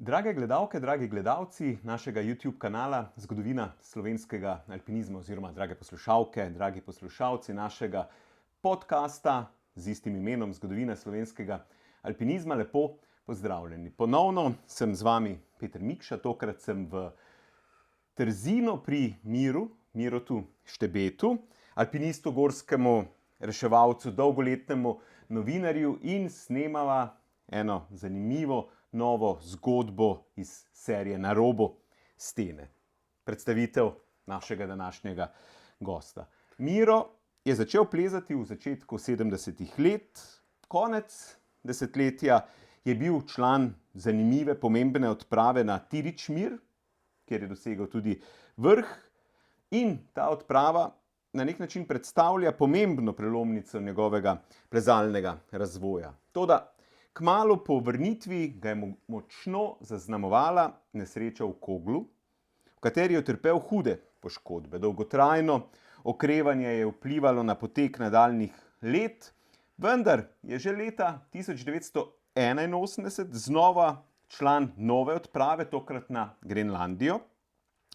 Drage gledalke, dragi gledalci našega YouTube kanala Zgodovina slovenskega alpinizma oziroma drage poslušalke, dragi poslušalci našega podcasta z istim imenom Zgodovina slovenskega alpinizma, lepo pozdravljeni. Ponovno sem z vami Peter Mikša, tokrat sem v Trzinu pri Mirotu Štebetu, alpinistu, gorskemu reševalcu, dolgoletnemu novinarju in snemava eno zanimivo novo zgodbo iz serije Na robu stene. Predstavitev našega današnjega gosta. Miro je začel plezati v začetku 70-ih let, konec desetletja je bil član zanimive, pomembne odprave na Tiričmir, kjer je dosegel tudi vrh, in ta odprava na nek način predstavlja pomembno prelomnico njegovega plezalnega razvoja. Toda kmalu po vrnitvi ga je močno zaznamovala nesreča v Koglu, v kateri je utrpel hude poškodbe. Dolgotrajno okrevanje je vplivalo na potek nadaljnjih let, vendar je že leta 1981 znova član nove odprave, tokrat na Grenlandijo,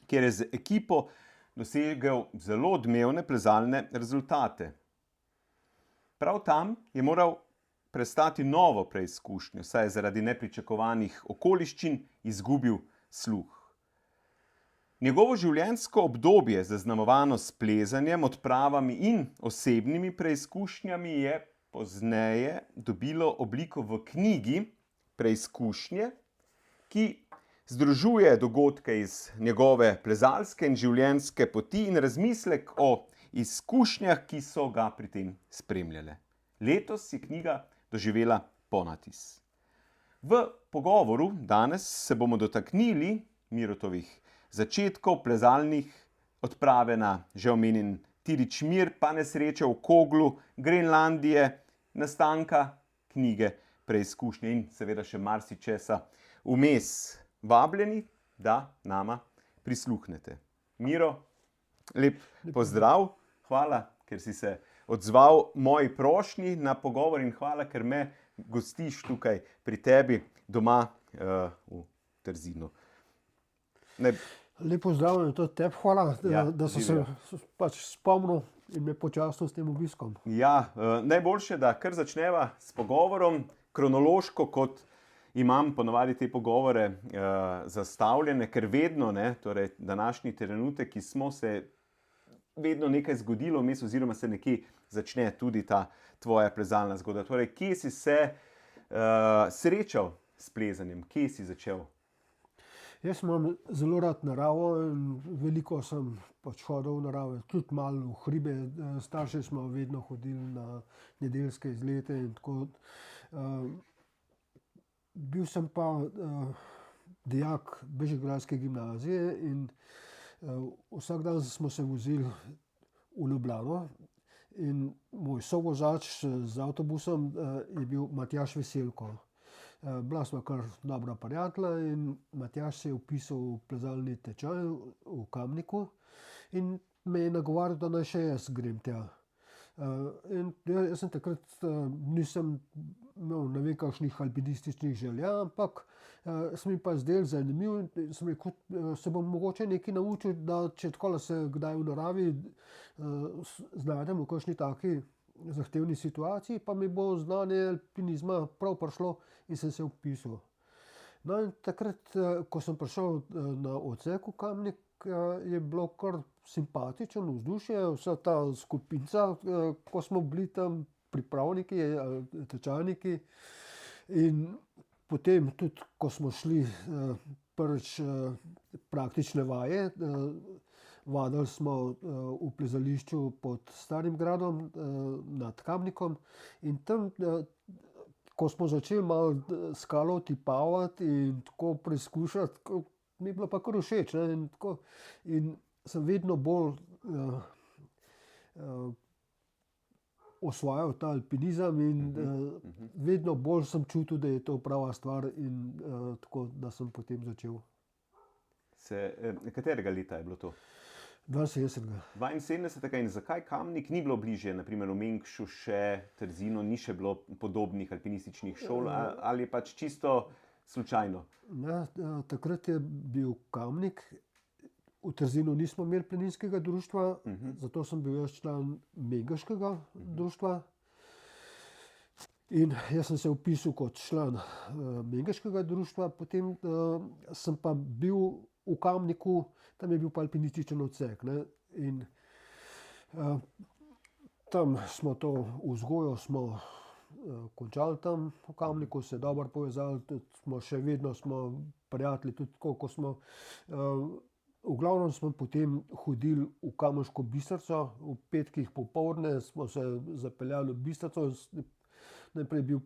kjer je z ekipo dosegel zelo odmevne plezalne rezultate. Prav tam je moral prestati novo preizkušnjo, saj je zaradi nepričakovanih okoliščin izgubil sluh. Njegovo življenjsko obdobje, zaznamovano s plezanjem, odpravami in osebnimi preizkušnjami, je pozneje dobilo obliko v knjigi Preizkušnje, ki združuje dogodke iz njegove plezalske in življenjske poti in razmislek o izkušnjah, ki so ga pri tem spremljale. Letos je knjiga doživela ponatis. V pogovoru danes se bomo dotaknili Mirotovih začetkov plezalnih, odprave na že omenjen Tiričmir, pa nesreče v Koglu, Grenlandije, nastanka knjige Preizkušnje in seveda še marsičesa vmes. Vabljeni, da nama prisluhnete. Miro, lep pozdrav, hvala, ker si se odzval moji prošnji na pogovor in hvala, ker me gostiš tukaj pri tebi doma v Trzinu. Lep pozdrav in tudi tebi hvala, da so se živjo. spomnil in me počastil s tem obiskom. Ja, najboljše, da kar začneva s pogovorom, kronološko, kot imam ponavadi te pogovore zastavljene, ker vedno, torej današnji trenutek, ki smo se vedno nekaj zgodilo vmes oziroma se nekje začne tudi ta tvoja plezalna zgodba. Torej, kje si se srečal s plezanjem? Kje si začel? Jaz imam zelo rad naravo in veliko sem hodil v narave, tudi malo v hribe. Starši smo vedno hodili na nedeljske izlete in tako. Bil sem pa dijak bežigrajske gimnazije in vsak dan smo se vozili v Ljubljano in moj sovozač z avtobusom je bil Matjaž Veselko. Bila sva kar dobra prijatelja in Matjaž se je vpisal v plezalni tečaj v Kamniku in me je nagovarjal, da naj še jaz grem tja. In jaz sem takrat nisem imel ne vem kakšnih alpinističnih želja, ampak sem mi pa zdel zanimiv in sem rekel, se bom mogoče nekaj naučil, da če takole se kdaj v naravi znajdem v kakšni taki zahtevni situaciji, pa mi bo znanje alpinizma prav prišlo in sem se vpisal. No in takrat, ko sem prišel na odsek v Kamnik, je bilo kar simpatično vzdušje, vsa ta skupinca, ko smo bili tam pripravniki, tečajniki. In potem tudi, ko smo šli prvič praktične vaje, vadili smo v plezališču pod Starim gradom nad Kamnikom in tam, ko smo začeli malo skalo otipavati in tako preizkušati, mi je bilo pa kar všeč, in sem vedno bolj osvajal ta alpinizem in vedno bolj sem čutil, da je to prava stvar in tako, da sem potem začel. Katerega leta je bilo to? 72. 72. In zakaj Kamnik ni bilo bližje, naprimer v Mengšu še Trzinu, ni še bilo podobnih alpinističnih šol, ali pač čisto slučajno? Ne, takrat je bil Kamnik, v Trzinu nismo imeli planinskega društva, zato sem bil jaz član Megaškega društva. In jaz sem se vpisal kot član Megaškega društva, potem sem pa bil v Kamniku, tam je bil pa alpinističen odsek. Ne? In tam smo to vzgojo končali tam v Kamniku, se dobro povezali, tudi smo še vedno prijatelji, tudi tako, ko smo. V glavnem smo potem hodili v Kamniško Bistrico, v petkih popoldne smo se zapeljali v Bistrico, najprej je bil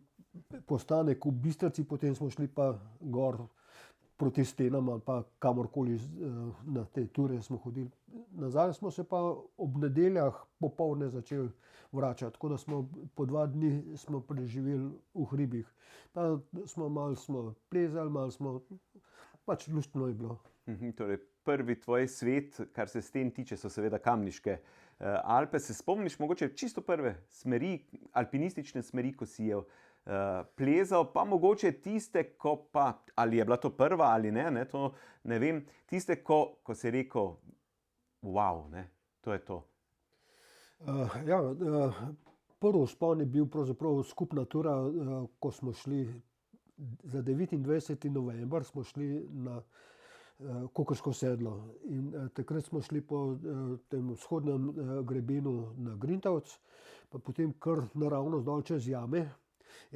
postanek v Bistrici, potem smo šli pa gor proti Stenam ali pa kamorkoli na te ture smo hodili. Nazaj smo se pa ob nedeljah popoldne začeli vračati, tako da smo po 2 dni smo preživeli v hribih. Pa malo smo plezali, malo smo, pač lustno je bilo. Torej, prvi tvoj svet, kar se sten tiče, so seveda Kamniške Alpe. Se spomniš mogoče čisto prve smeri, alpinistične smeri, ko si je plezal, pa mogoče tiste, ko pa, ali je bila to prva ali ne, to ne vem, tiste, ko si rekel, wow, ne, to je to. Prvi vzpon je bil pravzaprav skupna tura, ko smo šli za 29. november, smo šli na Kokrško sedlo. In takrat smo šli po tem vzhodnem grebenu na Grintavc, pa potem kar naravnost dol čez jame.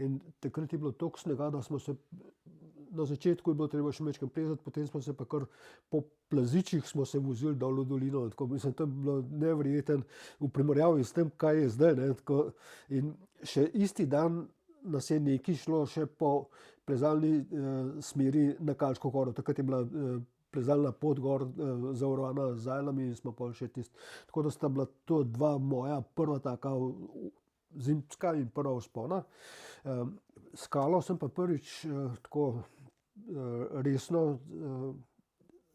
In takrat je bilo toliko snega, da smo se na začetku je bilo treba še majčkeno plezati, potem smo se pa kar po plazičih smo se vozili dol v dolino. Tako, mislim, to je bilo neverjeten v primerjavi s tem, kaj je zdaj. Ne? Tako, in še isti dan nas je nekaj šlo še po plezalni smeri na Kalčko goro. Takrat je bila plezalna pot gor zavarovana z zajlami in smo pol še tisti. Tako da sta bila to 2 moja prva taka zimska in prva vzpona. Skalo sem pa prvič tako resno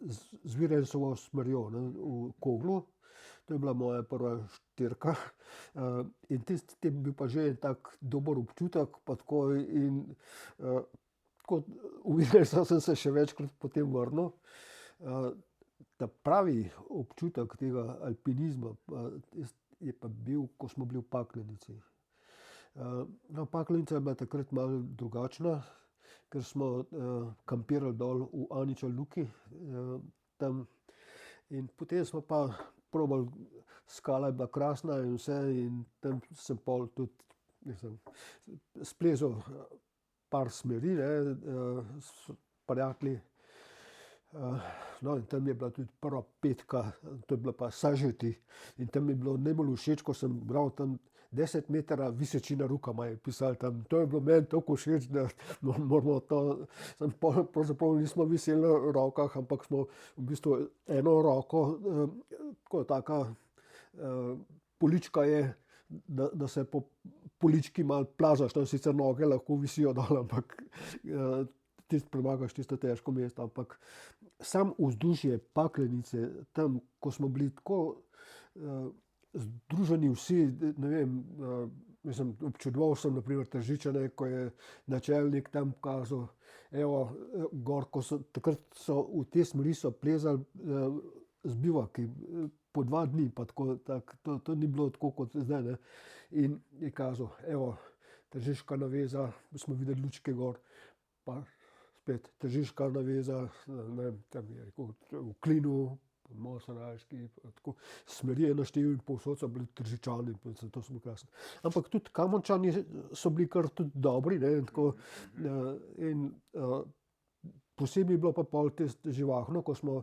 z Virensovo smerjo, ne, v Koglu. To je bila moja prva 4. In tisti je bil pa že en tak dober občutek, pa tako in tako v Virenso sem se še večkrat potem vrnil. Ta pravi občutek tega alpinizma je pa bil, ko smo bili v Paklenici. Paklenica je bila takrat malo drugačna, ker smo kampirali dol v Aniča Luki tam in potem smo pa probali, skala je bila krasna in vse in tam sem pol tudi splezal par smeri, ne, s prijatelji. No, in tam je bila tudi prva 5, to je bila pa Sažeti. In tam je bilo najbolj všeč, ko sem bral tam 10 metra visečina rokama je pisal tam. To je bilo meni toliko všeč, da moramo to, pravzaprav nismo viseli na rokah, ampak smo v bistvu eno roko, tako taka polička je, da se po polički malo plazaš, tam sicer noge lahko visijo dol, ampak premagaš tisto težko mesto, ampak sam vzdušje Paklenice, tam, ko smo bili tako združeni vsi, ne vem, mislim, občudoval sem na primer Tržičane, ko je načelnik tam kazal, evo, gor, takrat so v te smeri so plezali z bivaki, po 2 dni, pa tako, to ni bilo tako kot zdaj, ne. In je kazal, evo, Tržiška naveza, smo videli lučke gor, pa spet Tržiška naveza, ne vem, tam je rekel, v Klinu, Mosanajski, tako, smeri je naštel in povsod so bili Tržičani, to so bili krasni. Ampak tudi Kamončani so bili kar tudi dobri, ne, in tako, in posebej je bilo pa pol živahno, ko smo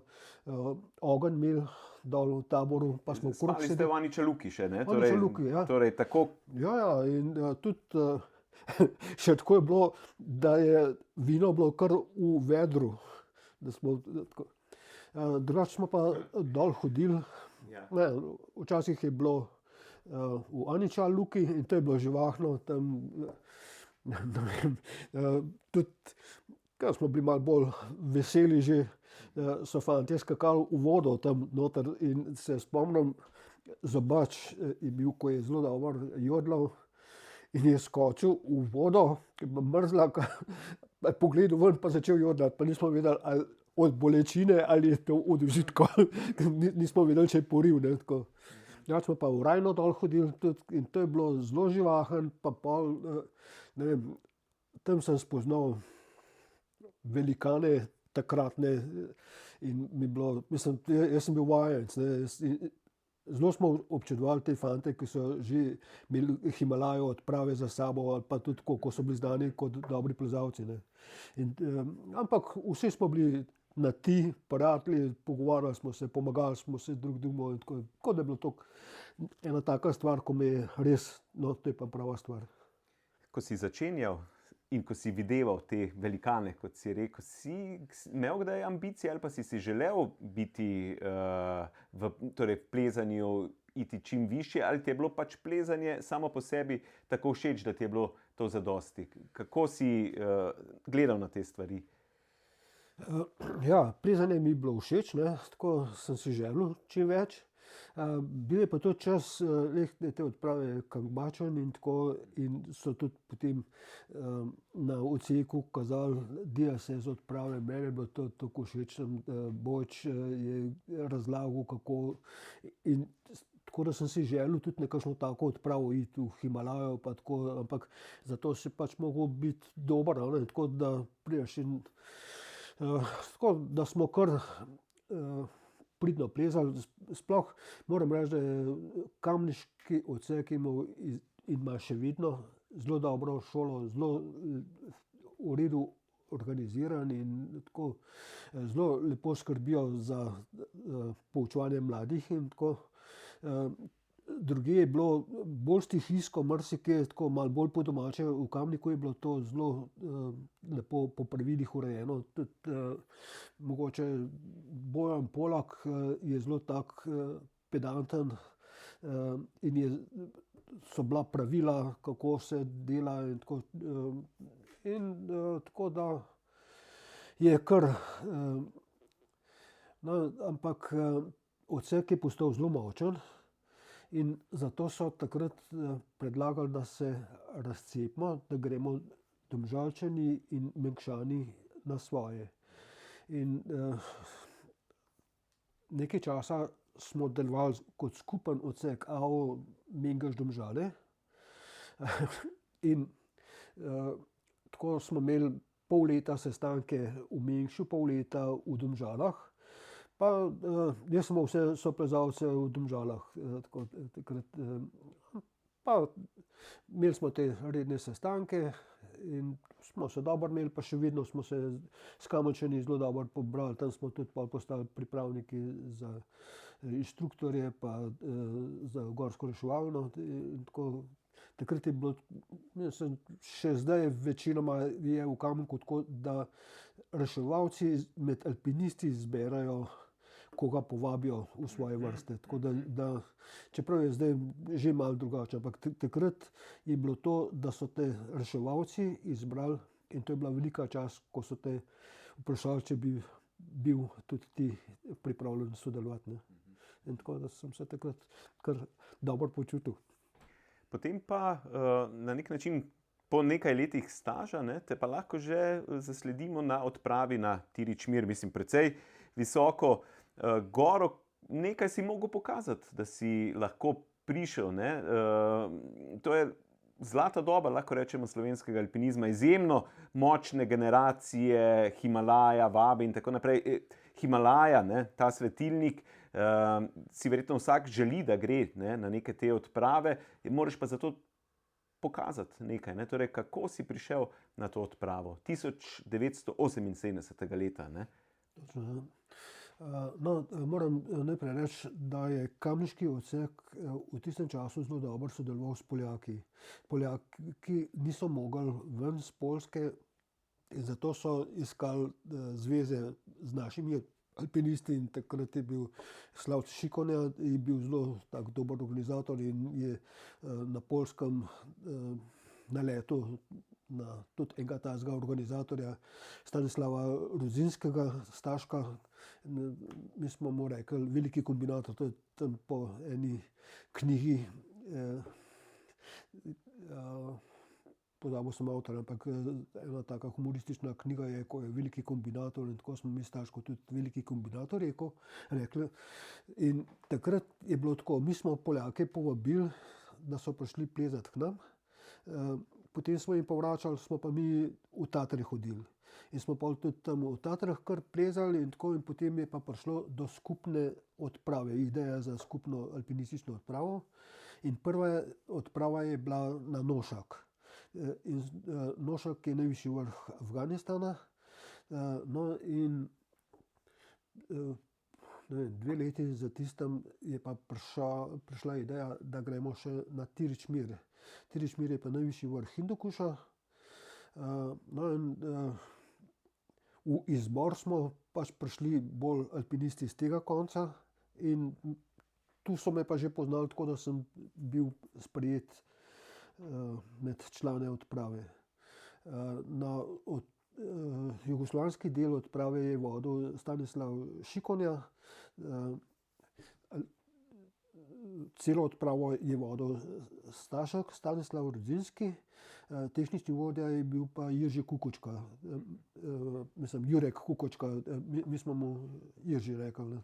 ogenj imeli dol v taboru, pa smo okrog sedeli. Spali ste v Aniča Luki še, ne? Aniča Luki, ja. Torej, tako. Ja, in tudi še tako je bilo, da je vino bilo kar v vedru, da smo tako. Drugače smo pa dol hodili, ne, včasih je bilo v Aniča Luki in to je bilo živahno, tam, ne vem, tudi, ker smo bili malo bolj veseli že, so fantje skakali v vodo tam noter in se spomnim, Zobač je bil, ko je zelo dobro jodlal in je skočil v vodo, ki je bila mrzla, pogledal ven, pa začel jodati, pa nismo vedeli, ali od bolečine ali je to od užitka. Nismo vedeli, če je poril. Ne, tako. Ja, smo pa v Rajno dol hodili tudi, in to je bilo zelo živahen, pa pol, ne vem, tam sem spoznal velikane takratne in mi bilo, mislim, jaz sem bil vajenec, ne, zelo smo občudovali te fante, ki so že imeli Himalajo odprave za sabo, ali pa tudi ko so bili znani kot dobri plezalci. Ne. In, ampak vsi smo bili na ti, prijatelji, pogovarjali smo se, pomagali smo se drug drugemu, tako da je bilo to ena taka stvar, ko me je res, no, to je pa prava stvar. Ko si začenjal in ko si videval te velikane, kot si rekel, si imel kdaj ambicije ali pa si želel biti torej v plezanju iti čim višje, ali ti je bilo pač plezanje samo po sebi tako všeč, da ti je bilo to zadosti? Kako si gledal na te stvari? Ja, plezanje mi je bilo všeč, ne, tako sem si želel čim več. Bil je pa to čas te odprave Kangbačan in tako, in so tudi potem na odseku kazali, da se z odprave. Mene je bilo to tako všeč, Bojč je razlagal, kako, in tako da sem si želel tudi nekakšno tako odpravo iti v Himalajo, pa tako, ampak zato si pač mogel biti dober, ne, tako da prideš in tako da smo kar pridno plezali. Sploh moram reči, da je kamniški odsek imel in ima še vedno zelo dobro šolo, zelo v redu organiziran in tako zelo lepo skrbijo za poučevanje mladih in tako. Drugje je bilo bolj stihijsko, marsikje tako malo bolj po domače, v Kamniku je bilo to zelo lepo po pravilih urejeno. Tudi mogoče Bojan Polak je zelo tak pedanten in so bila pravila, kako se dela in tako. Tako da je kar, no, ampak odsek je postal zelo močen. In zato so takrat predlagali, da se razcepimo, da gremo Domžalčani in Mengšani na svoje. In nekaj časa smo delovali kot skupen odsek AO Mengeš-Domžale. In tako smo imeli pol leta sestanke v Mengšu, pol leta v Domžalah. Pa jaz sem imel vse soplezalce v Domžalah. Takrat, pa imeli smo te redne sestanke in smo se dobro imeli, pa še vedno smo se s Kamničani zelo dobro pobrali. Tam smo tudi postali pripravniki za inštruktorje, pa za gorsko reševalno. Takrat je bilo, mislim, še zdaj večinoma je v Kamniku tako, da reševalci med alpinisti izberajo, koga povabijo v svoje vrste. Tako da čeprav je zdaj že malo drugače, ampak takrat je bilo to, da so te reševalci izbrali, in to je bila velika čast, ko so te vprašali, če bi bil tudi ti pripravljen sodelovati. Ne. In tako da sem se takrat kar dobro počutil. Potem pa na nek način po nekaj letih staža, ne, te pa lahko že zasledimo na odpravi na Tiričmir, mislim, precej visoko goro. Nekaj si mogel pokazati, da si lahko prišel. Ne. To je zlata doba, lahko rečemo, slovenskega alpinizma. Izjemno močne generacije, Himalaja, Vabe in tako naprej. Himalaja, ne, ta svetilnik, si verjetno vsak želi, da gre, ne, na neke te odprave, moraš pa zato pokazati nekaj. Ne. Torej, kako si prišel na to odpravo 1978. leta? Ne. No, moram najprej reči, da je kamniški odsek v tistem času zelo dobro sodeloval s Poljaki. Poljaki niso mogli ven z Poljske in zato so iskali zveze z našimi alpinisti, in takrat je bil Slavc Šikonja, je bil zelo tak dober organizator in je na Poljskem naletel na tudi enega takega organizatorja, Stanislava Ruzinskega, Staška. Mi smo mu rekli veliki kombinator, to je tam po eni knjigi pozabil sem avtor, ampak ena taka humoristična knjiga je, ko je veliki kombinator in tako smo mi Staško tudi veliki kombinator rekli. In takrat je bilo tako, mi smo Poljake povabili, da so prišli plezati k nam, potem smo jim povračali, smo pa mi v Tatre hodili. In smo pa tudi tam v Tatrah kar plezali in tako, in potem je pa prišlo do skupne odprave, ideja za skupno alpinistično odpravo. In prva odprava je bila na Nošak. In Nošak je najvišji vrh Afganistana. No in 2 leti za tistem je pa prišla ideja, da gremo še na Tirič Mir. Tirič Mir je pa najvišji vrh Hindukuša. No in v izbor smo pač prišli bolj alpinisti z tega konca in tu so me pa že poznali, tako da sem bil sprejet med člane odprave. Na jugoslovanski del odprave je vodil Stanislav Šikonja, celo odpravo je vodil Stašek, Stanislav Rudzinski, tehnični vodja je bil pa Jirži Kukočka, Jurek Kukočka, mi smo mu Jirži rekli.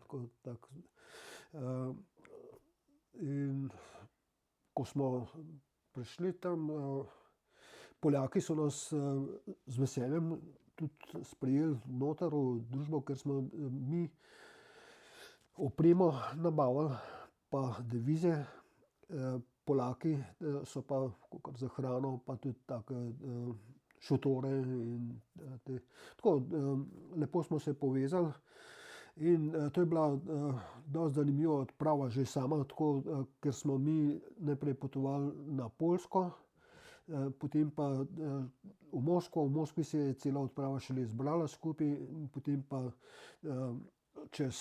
In ko smo prišli tam, Poljaki so nas z veseljem tudi sprejeli noter v družbo, ker smo mi opremo nabavili, pa devize. Poljaki so pa za hrano, pa tudi take šotore in tako, lepo smo se povezali. In to je bila dosti zanimiva odprava že sama, tako, ker smo mi najprej potovali na Poljsko, potem pa v Moskvo. V Moskvi se je cela odprava šele zbrala skupaj, potem pa čez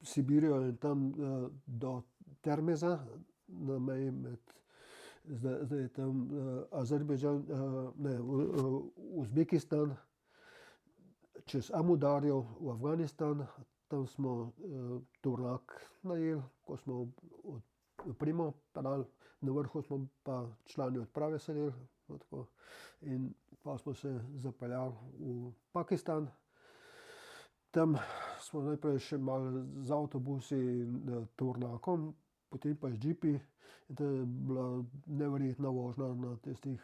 Sibirijo in tam do Termeza, na meji med, zdaj je tam Azerbajdžan, Uzbekistan, čez Amudarjo v Afganistan, tam smo tovornjak najeli, ko smo opremo peljali, na vrhu smo pa člani odprave sedeli. In pa smo se zapeljali v Pakistan. Tam smo najprej še malo z avtobusi in tovornjakom, potem pa z džipi. In to je bila neverjetna vožnja na tistih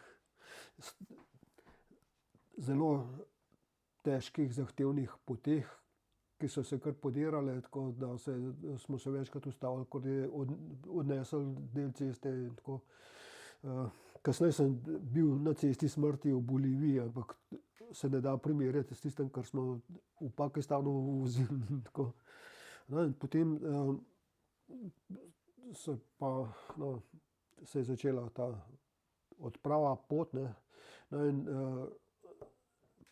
zelo težkih, zahtevnih poteh, ki so se kar podirale, tako da smo se večkrat ustavili, kot je odnesel del ceste in tako. Kasneje sem bil na cesti smrti v Boliviji, ampak se ne da primerjati s tistim, kar smo v Pakistanu vozili. No, in potem se je začela ta odprava, pot, ne. No, in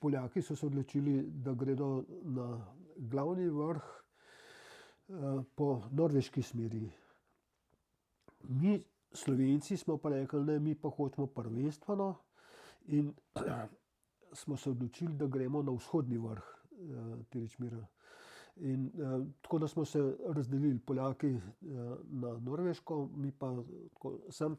Poljaki so se odločili, da gredo na glavni vrh po norveški smeri. Mi Slovenci smo pa rekli, ne, mi pa hočemo prvenstveno, in smo se odločili, da gremo na vzhodni vrh Tirič Mira. In tako da smo se razdelili, Poljaki na Norveško, mi pa sem.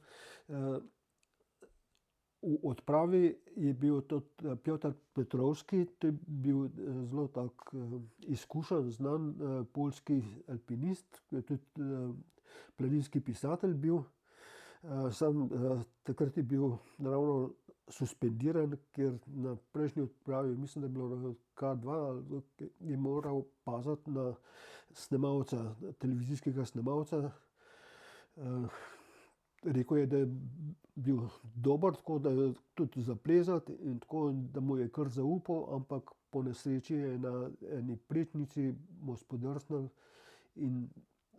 V odpravi je bil tudi Pjotr Petrovski, to je bil zelo tak izkušen, znan poljski alpinist, ki je tudi planinski pisatelj bil. Sam takrat je bil naravno suspendiran, ker na prejšnji odpravi, mislim, da je bilo K2, je moral paziti na snemalca, televizijskega snemalca. Rekel je, da je bil dober, tako da je tudi zaplezati in tako, da mu je kar zaupal, ampak po nesreči je na eni prečnici mu spodrsnil in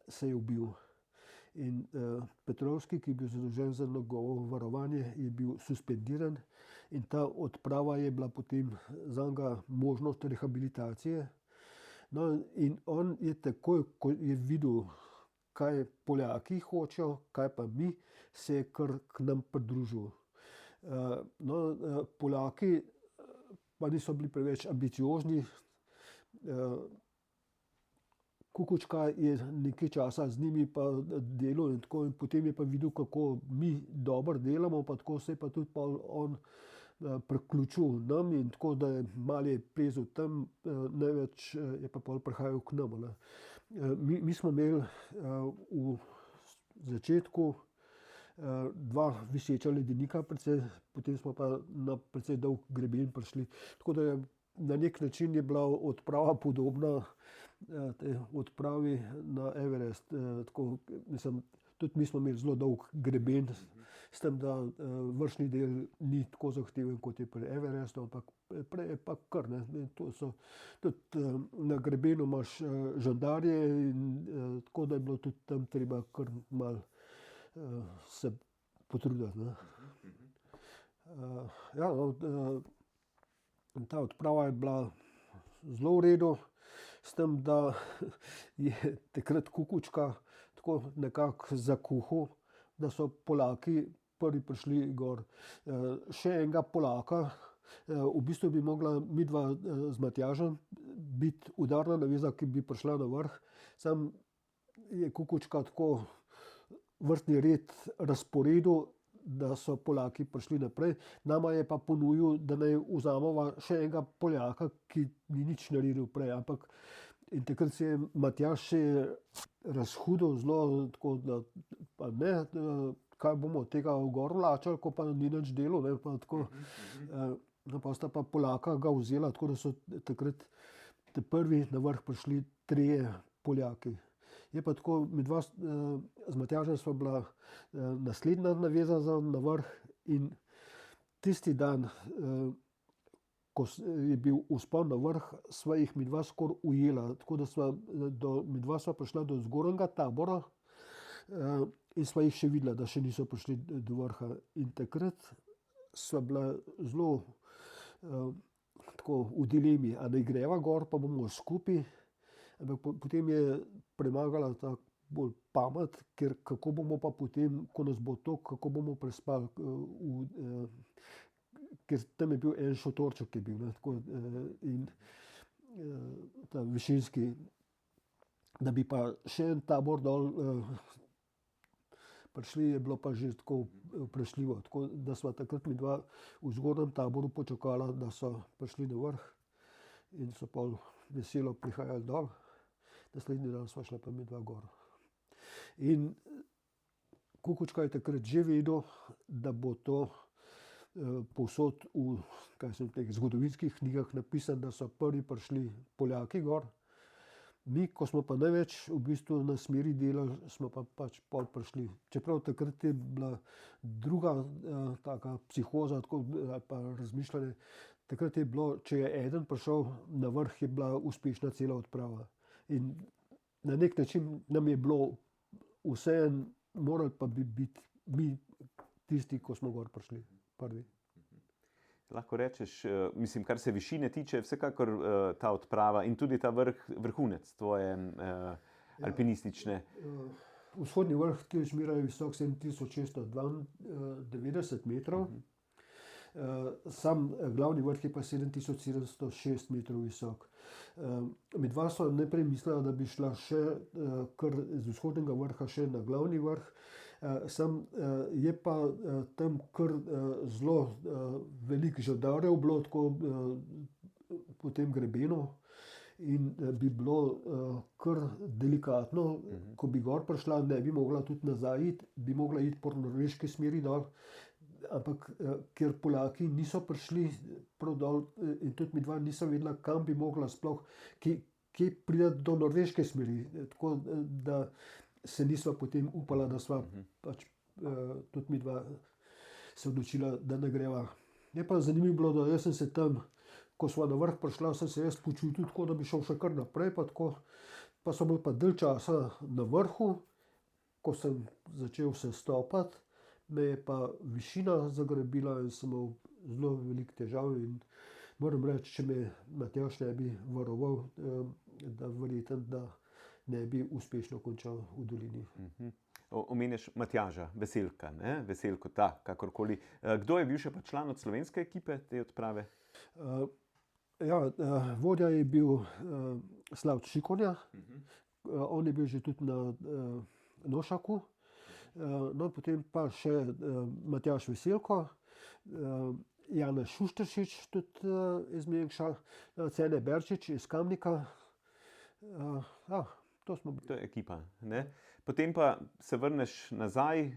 se je ubil. In Petrovski, ki je bil zadolžen za njegovo varovanje, je bil suspendiran in ta odprava je bila potem zanj možnost rehabilitacije. No, in on je takoj, ko je videl, kaj Poljaki hočejo, kaj pa mi, se je kar k nam pridružil. No, Poljaki pa niso bili preveč ambiciozni. Kukučka je nekaj časa z njimi pa delal in tako, in potem je pa videl, kako mi dobro delamo, pa tako se je pa tudi pol on priključil nam in tako, da je malo je plezal tam, največ je pa pol prihajal k nam, ne. Mi smo imeli v začetku dva viseča ledenika, potem smo pa na precej dolg greben prišli. Tako da je na nek način je bila odprava podobna tej odpravi na Everest. Tako, mislim, tudi mi smo imeli zelo dolg greben, s tem, da vršni del ni tako zahteven, kot je pri Everestu, ampak prej je pa kar, ne. To so tudi na grebenu imaš žandarje in tako, da je bilo tudi tam treba kar malo se potruditi, ne. Ja, no, ta odprava je bila zelo v redu, s tem, da je takrat Kukučka tako nekako zakuhal, da so Polaki prvi prišli gor. Še enega Polaka, v bistvu bi mogla midva z Matjažem biti udarna naveza, ki bi prišla na vrh, samo je Kukučka tako vrstni red razporedil, da so Polaki prišli naprej. Nama je pa ponudil, da naj vzameva še enega Poljaka, ki ni nič naredil prej, ampak in takrat se je Matjaž še razhudil zelo, tako da pa ne, kaj bomo tega gor vlačili, ko pa ni nič delal, ne, pa tako. No, pa sta pa Polaka ga vzela, tako da so takrat prvi na vrh prišli trije Poljaki. Je pa tako, midva z Matjažem sva bila naslednja naveza na vrh in tisti dan, ko je bil vzpon na vrh, sva jih midva skoraj ujela, tako da midva sva prišla do zgornjega tabora in sva jih še videla, da še niso prišli do vrha. In takrat sva bila zelo tako v dilemi, a naj greva gor, pa bomo skupaj. Ampak potem je premagala ta bolj pamet, ker kako bomo pa potem, ko nas bo toliko, kako bomo prespali, ker tam je bil en šotorček, je bil, ne, tako, in ta višinski, da bi pa še en tabor dol prišli, je bilo pa že tako vprašljivo, tako da sva takrat midva v zgornjem taboru počakala, da so prišli na vrh in so pol veselo prihajali dol. Naslednji dan sva šla pa midva gor. In Kukučka je takrat že vedel, da bo to povsod v teh zgodovinskih knjigah napisano, da so prvi prišli Poljaki gor. Mi, ko smo pa največ v bistvu na smeri delali, smo pa pač pol prišli. Čeprav takrat je bila druga taka psihoza, tako, ali pa razmišljanje. Takrat je bilo, če je eden prišel na vrh, je bila uspešna cela odprava. In na nek način nam je bilo vseeno, morali pa bi biti mi tisti, ko smo gor prišli prvi. Lahko rečeš, mislim, kar se višine tiče, vsekakor ta odprava in tudi ta vrhunec tvoje alpinistične. Vzhodni vrh Tiršmira je visok 7692 metrov. Sam glavni vrh je pa 7706 metrov visok. Midva sva najprej mislila, da bi šla še kar z vzhodnega vrha še na glavni vrh. Sam je pa tam kar zelo veliko žadarjev bilo tako po tem grebenu in bi bilo kar delikatno, ko bi gor prišla, ne bi mogla tudi nazaj iti, bi mogla iti po norveški smeri dol. Ampak ker Poljaki niso prišli prav dol in tudi midva nisem vedela, kam bi mogla sploh, kje priti do norveške smeri. Tako da se nisva potem upala, da sva pač tudi midva se odločila, da ne greva. Je pa zanimivo bilo, da jaz sem se tam, ko sva na vrh prišla, sem se jaz počutil tako, da bi šel še kar naprej, pa tako. Pa so bili pa dalj časa na vrhu, ko sem začel se stopati. Me je pa višina zagrabila in sem imel zelo veliko težav in moram reči, če me Matjaž ne bi varoval, da verjetno, da ne bi uspešno končal v dolini. Omenjaš Matjaža Veselka, ne? Veselko, kakorkoli. Kdo je bil še pa član od slovenske ekipe te odprave? Ja, vodja je bil Slavt Šikonja, on je bil že tudi na Nošaku, no potem pa še Matjaž Veselko, Janez Šušteršič tudi iz Mengša, Cene Berčič iz Kamnika. To smo bili. To je ekipa, ne? Potem pa se vrneš nazaj,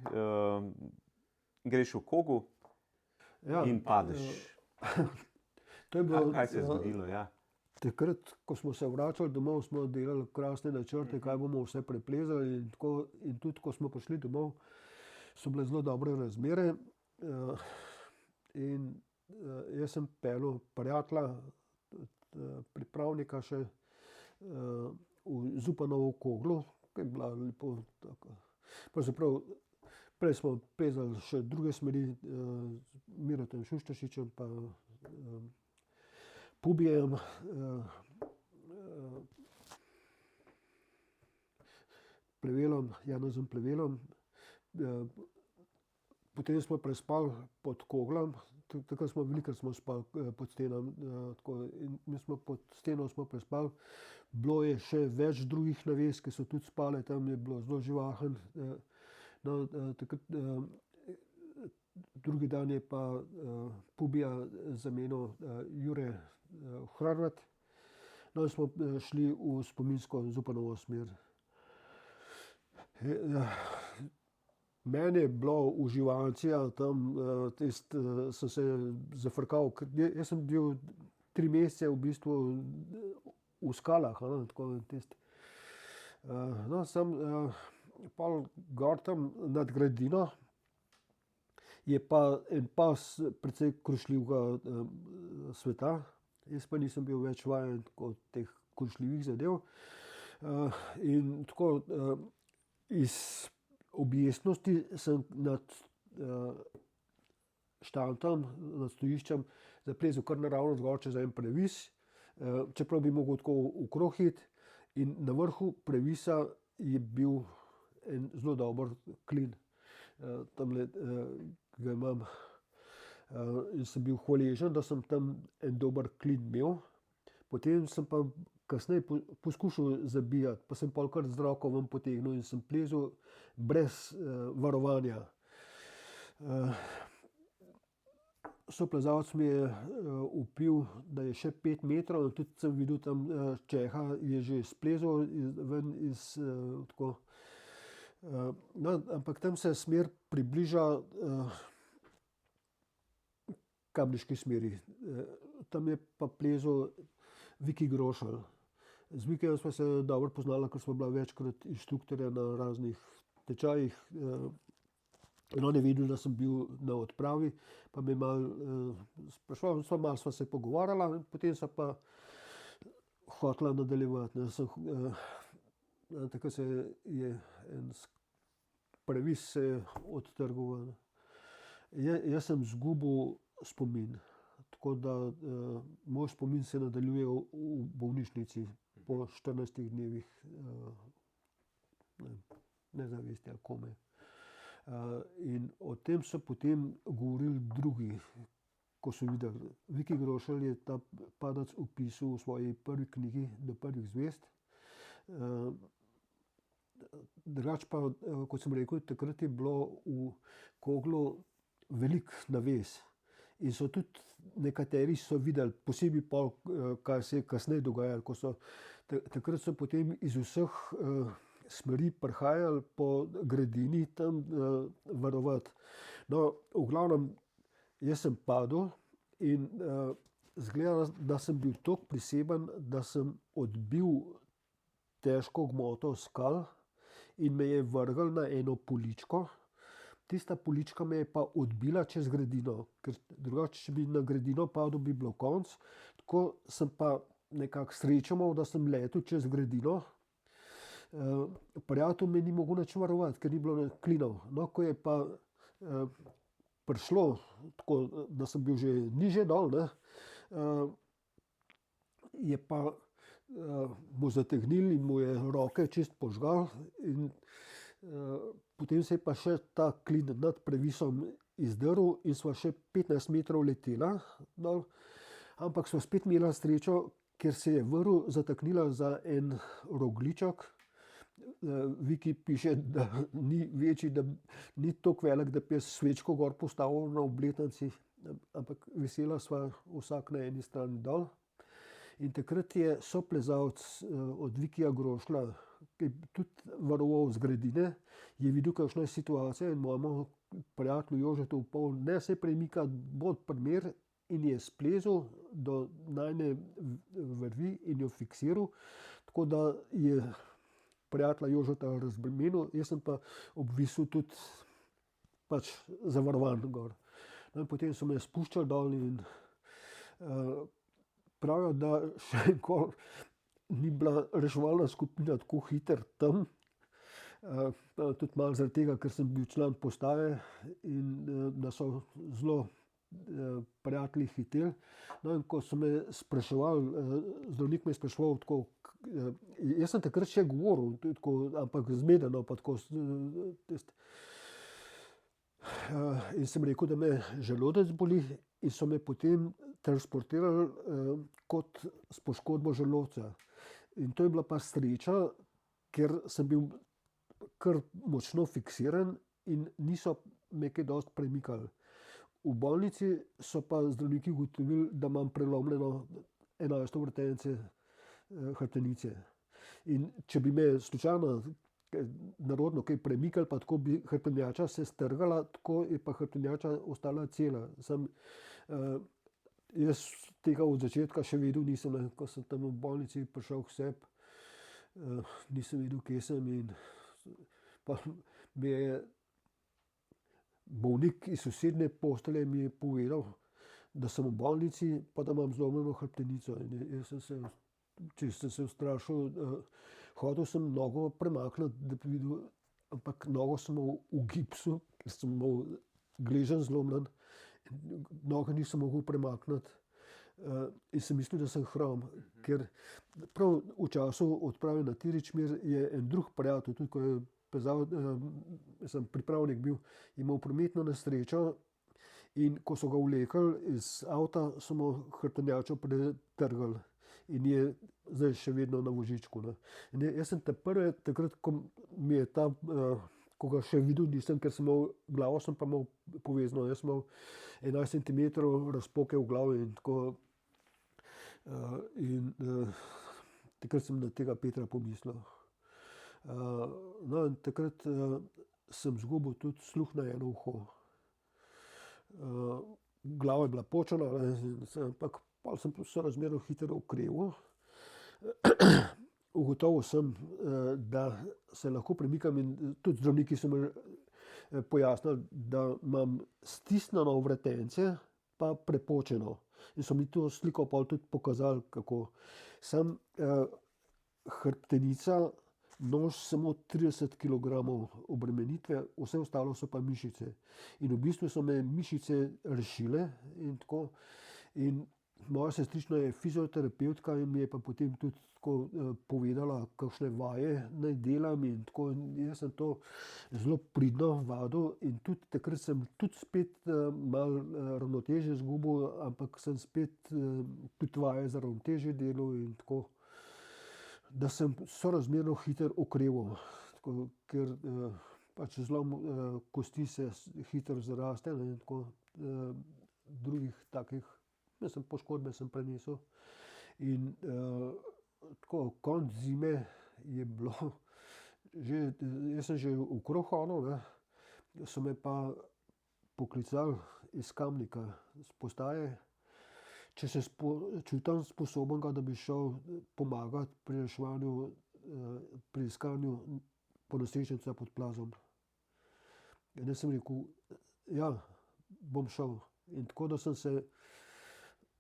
greš v Kogu in padeš. To je bilo, Kaj se je zgodilo? Ja. Takrat, ko smo se vračali domov, smo delali krasne načrte, kaj bomo vse preplezali in tudi, ko smo prišli domov, so bile zelo dobre razmere. In jaz sem peljal prijatelja, pripravnika še v Zupanovo Koglo, ki je bila lepo tako. Pravzaprav prej smo plezali še druge smeri, Mirotom Šušteršičem pa Pubijem, Plevelom, Janezom Plevelom. Potem smo prespali pod Koglom, takrat smo velikokrat smo spali pod stenami, in mi smo pod steno smo prespali. Bilo je še več drugih naves, ki so tudi spale, tam je bilo zelo živahno. No, takrat, drugi dan je pa Pubija zamenjal Jure Hrvat. No, in smo šli v spominsko Zupanovo smer. Meni je bilo uživancija tam, sem se zafrkal, jaz sem bil 3 mesece v bistvu v skalah, tako no, sem pol gor tam nad gradino, je pa en pas precej krušljivega sveta, jaz pa nisem bil več vajen od teh krušljivih zadev. In tako iz objestnosti sem nad štantom, nad stojiščem zaplezel kar naravnost gor čez en previs, čeprav bi mogel tako okrog iti, in na vrhu previsa je bil en zelo dober klin. Tamle ga imam in sem bil hvaležen, da sem tam en dober klin imel. Potem sem pa kasneje poskušal zabijati, pa sem pol kar z roko ven potegnil in sem plezel brez varovanja. Soplezalec mi je vpil, da je še 5 metrov, in tudi sem videl tam Čeha, je že splezel ven iz tako. No, ampak tam se smer približa Kamniški smeri. Tam je pa plezel Viki Grošelj. Z Vikijem smo se dobro poznala, ker smo bila večkrat inštruktorja na raznih tečajih. In on je videl, da sem bil na odpravi, pa me malo spraševal, malo sva se pogovarjala, potem sva pa hotela nadaljevati. Takrat se je en previs se je odtrgal. Jaz sem izgubil spomin, tako da moj spomin se nadaljuje v bolnišnici po 14 dnevih nezavesti ali kome. In o tem so potem govorili drugi, ko so videli. Viki Grošelj je ta padec opisal v svoji prvi knjigi Do prvih zvezd. Drugače pa, kot sem rekel, takrat je bilo v Koglu veliko naves. In so tudi nekateri so videli, posebej pol, kaj se je kasneje dogajalo, ko so takrat so potem iz vseh smeri prihajali po gradini tam varovati. No, v glavnem, jaz sem padel in izgleda, da sem bil toliko priseben, da sem odbil težko gmoto skal in me je vrgel na eno poličko. Tista polička me je pa odbila čez gradino, ker drugače, če bi na gradino padel, bi bilo konc. Tako sem pa nekako srečo imel, da sem letel čez gradino. Prijatelj me ni mogel nič varovati, ker ni bilo klinov. No, ko je pa prišlo, tako da sem bil že nižje dol, ne, je pa mu zategnil in mu je roke čist požgal. In potem se je pa še ta klin nad previsom izdrl in sva še 15 metrov letela dol. Ampak sva spet imela srečo, ker se je vrv zataknila za en rogljiček, Viki piše, da ni večji, da ni tako velik, da bi jaz svečko gor postavil na obletnici, ampak vesela sva vsak na eni strani dol. In takrat je soplezalec od Vikija Grošlja, ki je tudi varoval zgradine, je videl, kakšna je situacija in mojemu prijatelju Jožetu Pol ne se premika bod primer in je splezal do najne vrvi in jo fiksiral, tako da je prijatelja Jožeta razbremenil, jaz sem pa obvisel tudi pač zavarovan gor. No, in potem so me spuščali dol in pravijo, da še nikoli ni bila reševalna skupina tako hiter tam, tudi malo zaradi tega, ker sem bil član postaje in da so zelo prijatelji hiteli. No, in ko so me spraševali, zdravnik me je spraševal tako, jaz sem takrat še govoril, tako, ampak zmedeno, pa tako, in sem rekel, da me želodec boli in so me potem transportirali kot s poškodbo želodca. In to je bila pa sreča, ker sem bil kar močno fiksiran in niso me kaj dosti premikali. V bolnici so pa zdravniki ugotovili, da imam prelomljeno 11. vrtenice hrbtenice. In če bi me slučajno narodno kaj premikali, pa tako bi hrbtenjača se strgala, tako je pa hrbtenjača ostala cela. Jaz tega od začetka še vedel nisem, ko sem tam v bolnici prišel k sebi, nisem vedel, kje sem in pa mi je bolnik iz sosednje postelje mi je povedal, da sem v bolnici, pa da imam zlomljeno hrbtenico. In jaz sem se ustrašil, hotel sem nogo premakniti, da bi videl, ampak nogo sem imel v gipsu, ker sem imel gleženj zlomljen, nogo nisem mogel premakniti. In sem mislil, da sem hrom, ker prav v času odprave na Tiričmir je en drug prijatelj, tudi ko je sem pripravnik bil, imel prometno nesrečo in ko so ga vlekli iz avta, so mu hrbtenjačo pretrgali in je zdaj še vedno na vozičku. In jaz sem takrat, ko mi je ta, ko ga še videl nisem, ker sem imel, glavo sem pa imel povezano, jaz sem imel 11 centimetrov razpoke v glavi in tako. Takrat sem na tega Petra pomislil. No, in takrat sem izgubil tudi sluh na eno uho. Glava je bila počena, ampak pa sem sorazmerno hitro okreval. Ugotovil sem, da se lahko premikam in tudi zdravniki so mi pojasnili, da imam stisnjeno vretence pa prepočeno. In so mi to sliko pol tudi pokazali, kako sem hrbtenica, nož samo 30 kilogramov obremenitve, vse ostalo so pa mišice. In v bistvu so me mišice rešile in tako. In moja sestrična je fizioterapevtka in mi je pa potem tudi tako povedala, kakšne vaje naj delam in tako. In jaz sem to zelo pridno vadil in tudi takrat sem tudi spet malo ravnotežje izgubil, ampak sem spet tudi vaje za ravnotežje delal in tako, da sem sorazmerno hitro okreval, ker pač zlom kosti se hitro zaraste in tako drugih takih, mislim, poškodbe sem prenesel. In tako konec zime je bilo že, jaz sem že okrog hodil, so me pa poklicali iz Kamnika, iz postaje, če se čutim sposobnega, da bi šel pomagati pri reševanju, pri iskanju ponesrečenca pod plazom. In jaz sem rekel, ja, bom šel. In tako, da sem se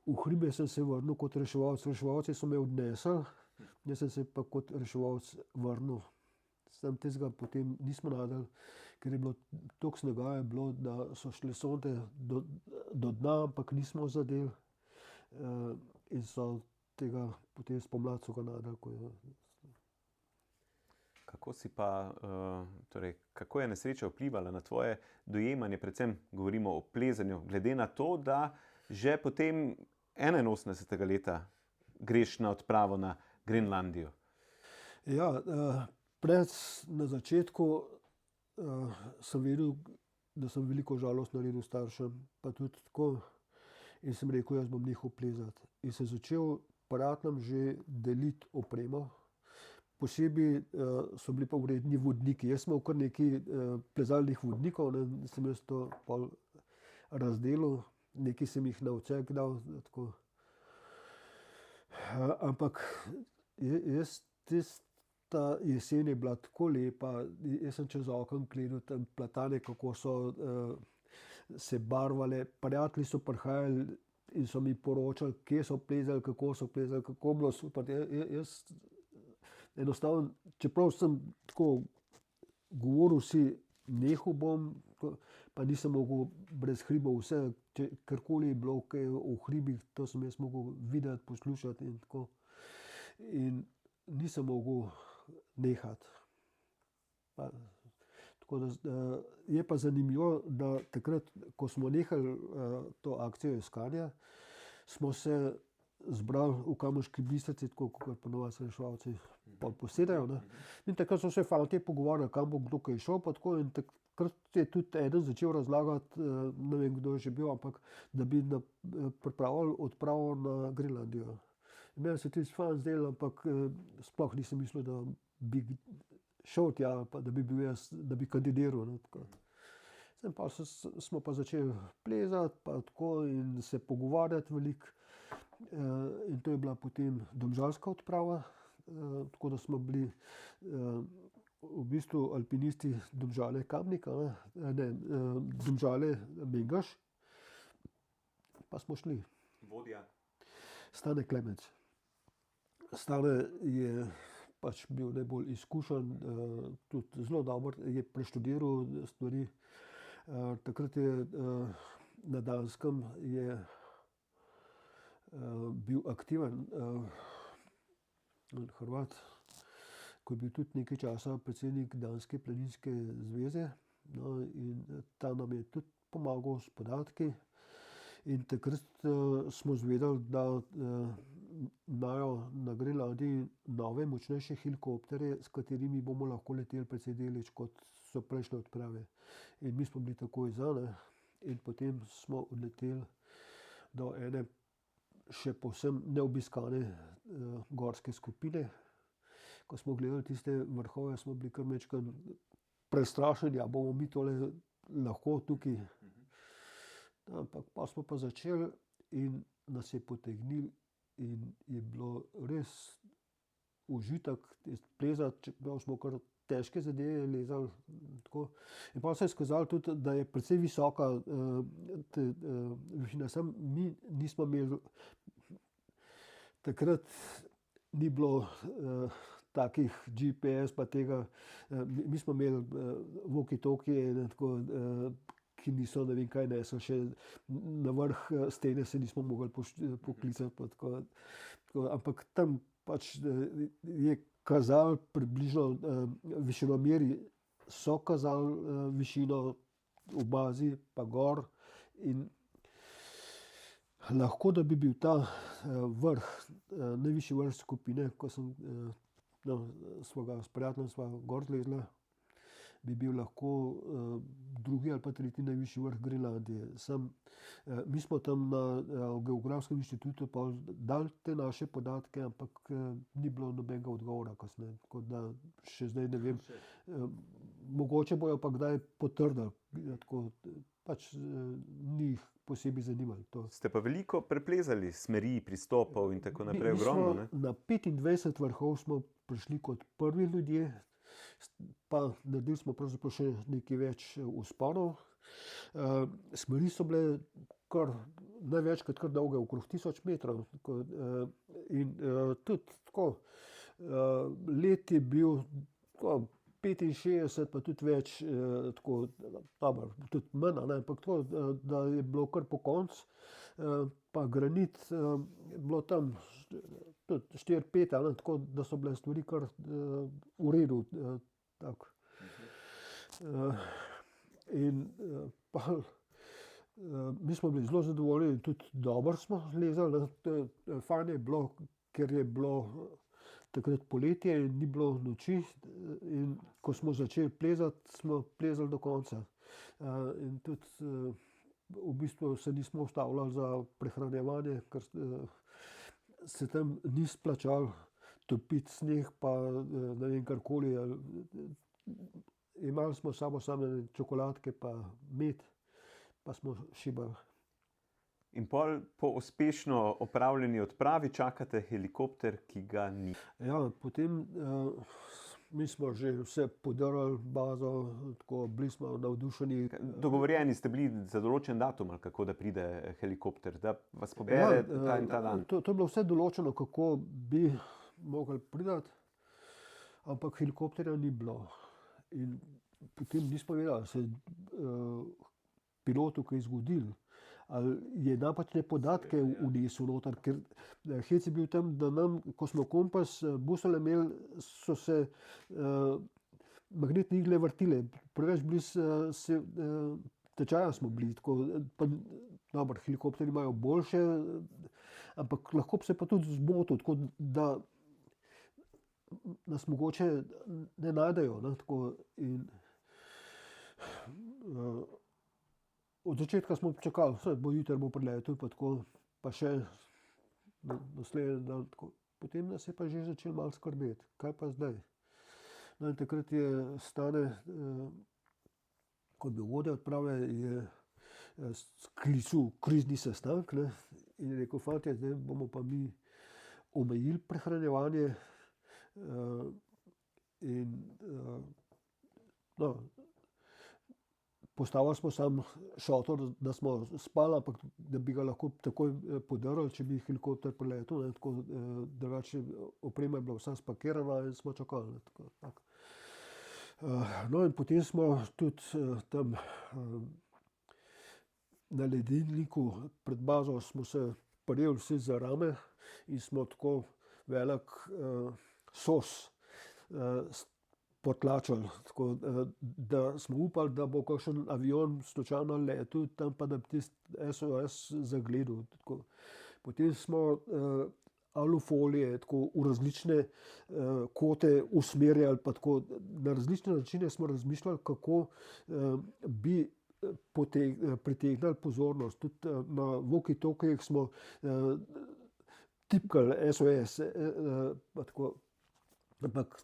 v hribe sem se vrnil kot reševalec. Reševalci so me odnesli, jaz sem se pa kot reševalec vrnil. Sam tistega potem nismo našli, ker je bilo toliko snega je bilo, da so šle sonde do dna, ampak nismo zadeli. In so tega potem spomladi so ga našli. Kako si pa, torej, kako je nesreča vplivala na tvoje dojemanje, predvsem govorimo o plezanju, glede na to, da že potem 81. leta greš na odpravo na Grenlandijo? Ja, Na začetku sem vedel, da sem veliko žalost naredil staršem, pa tudi tako. In sem rekel, jaz bom nehal plezati. In sem začel prijateljem že deliti opremo. Posebej so bili pa vredni vodniki. Jaz sem imel kar nekaj plezalnih vodnikov, ne, sem jaz to pol razdelil, nekaj sem jih na odsek dal. Tako. Ampak jaz tista jesen je bila tako lepa, jaz sem čez okno gledal tam platane, kako so se barvale, prijatelji so prihajali in so mi poročali, kje so plezali, kako so plezali, kako bilo super. Jaz enostavno, čeprav sem tako govoril si, nehal bom, pa nisem mogel brez hribov vse, karkoli je bilo, kaj v hribih, to sem jaz mogel videti, poslušati in tako. In nisem mogel nehati. Tako da je pa zanimivo, da takrat, ko smo nehali to akcijo iskanja, smo se zbrali v Kamniški Bistrici, tako kot ponovadi se reševalci posedajo. Ne. In takrat so se fantje pogovarjali, kam bo kdo kaj šel, pa tako. In takrat je tudi eden začel razlagati, ne vem, kdo je že bil, ampak da bi pripravili odpravo na Grenlandijo. Meni se tisto fajn zdelo, ampak sploh nisem mislil, da bi šel tja, pa da bi bil jaz, da bi kandidiral. Ne, tako. Pa smo pa začeli plezati, pa tako in se pogovarjati veliko. In to je bila potem domžalska odprava, tako da smo bili v bistvu alpinisti Domžale Kamnika, ne, Domžale Mengeš, pa smo šli. Vodja. Stane Klemenc. Stane je pač bil najbolj izkušen, tudi zelo dober, je preštudiral stvari. Takrat je na Danskem je bil aktiven Hrvat, ko je bil tudi nekaj časa predsednik Danske planinske zveze. No, in ta nam je tudi pomagal s podatki. In takrat smo izvedeli, da imajo na Grenlandiji nove, močnejše helikopterje, s katerimi bomo lahko leteli precej daleč, kot so prejšnje odprave. In mi smo bili takoj za, ne. In potem smo odleteli do ene še povsem neobiskane gorske skupine. Ko smo gledali tiste vrhove, smo bili kar majčkeno prestrašeni, a bomo mi tole lahko tukaj. Ampak pa smo pa začeli in nas je potegnilo in je bilo res užitek plezati, čeprav smo kar težke zadeve lezali. Tako. In pa se je izkazalo tudi, da je precej visoka višina. Samo mi nismo imeli, takrat ni bilo takih GPS pa tega, mi smo imeli walkie-talkie, tako, ki niso ne vem kaj nesli, še na vrh stene se nismo mogli poklicati. Pa tako. Ampak tam pač je kazali približno višinomeri, so kazali višino v bazi pa gor. In lahko, da bi bil ta vrh, najvišji vrh skupine, ko sem s prijateljem sva gor zlezla, bi bil lahko drugi ali pa tretji najvišji vrh Grenlandije. Mi smo tam na Geografskem inštitutu pa dali te naše podatke, ampak ni bilo nobenega odgovora kasneje. Tako da še zdaj ne vem. Mogoče bojo pa kdaj potrdili. Tako, pač ni jih posebej zanimalo to. Ste pa veliko preplezali smeri, pristopov in tako naprej, ogromno, ne? Na 25 vrhov smo prišli kot prvi ljudje, pa naredili smo pravzaprav še nekaj več vzponov. Smeri so bile največkrat kar dolge, okrog 1000 metrov. In tudi tako, let je bil tako 65, pa tudi več, tako, dobro, tudi manj, ampak tako, da je bilo kar po koncu. Pa granit je bilo tam tudi 4-5, tako da so bile stvari kar v redu. Tako. In pa mi smo bili zelo zadovoljni in tudi dobro smo lezali. Fajn je bilo, ker je bilo takrat poletje in ni bilo noči, in ko smo začeli plezati, smo plezali do konca. In tudi v bistvu se nismo ustavljali za prehranjevanje, ker se tam ni splačalo topiti sneg, pa ne vem karkoli. Imeli smo samo čokoladke pa med, pa smo šibali. In po uspešno opravljeni odpravi čakate helikopter, ki ga ni. Ja, potem mi smo že vse podarili, bazo, tako bili smo navdušeni. Dogovorjeni ste bili za določen datum, ali kako, da pride helikopter, da vas pobere ta in ta dan? To je bilo vse določeno, kako bi mogli priti, ampak helikopterja ni bilo. In potem nismo vedeli, se pilotu kaj zgodilo, ali je napačne podatke vnesel noter, ker hec je bil tam, da nam, ko smo kompas busole imeli, so se magnetne igle vrtile, preveč blizu tečaja smo bili, tako, pa dobro, helikopterji imajo boljše, ampak lahko se pa tudi zmotil, tako da nas mogoče ne najdejo, ne, tako, in od začetka smo čakali, vse bo jutri, bo priletel, pa tako, pa še naslednji dan, tako. Potem nas je pa že začel malo skrbeti, kaj pa zdaj. No, in takrat je Stane, kot bi vodja odprave, je sklical krizni sestanek, ne, in je rekel: "Fantje, zdaj bomo pa mi omejili prehranjevanje." In no, postavili smo sam šotor, da smo spali, ampak da bi ga lahko takoj podarili, če bi helikopter priletel, ne, tako, drugače oprema je bila vsa spakirana in smo čakali, ne, tako. No, in potem smo tudi tam na ledilniku pred bazo smo se prijeli vsi za rame in smo tako velik sos potlačili, tako da smo upali, da bo kakšen avion slučajno letel tam, pa da bi tisti SOS zagledal. Tako. Potem smo alufolije tako v različne kote usmerjali, pa tako na različne načine smo razmišljali, kako bi pritegnili pozornost. Tudi na walkie-talkieh smo tipkali SOS, pa tako, ampak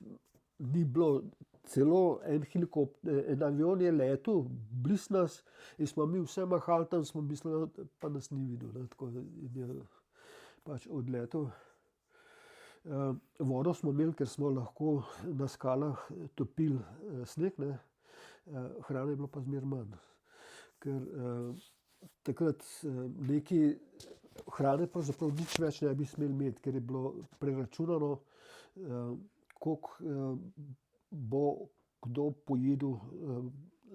ni bilo. Celo en avion je letel blizu nas in smo mi vse mahali tam, smo mislili, pa nas ni videl, ne, tako, in je pač odletel. Vodo smo imeli, ker smo lahko na skalah topili sneg, ne. Hrane je bilo pa zmeraj manj, ker takrat neki hrane pravzaprav nič več ne bi smeli imeti, ker je bilo preračunano, koliko bo kdo pojedel,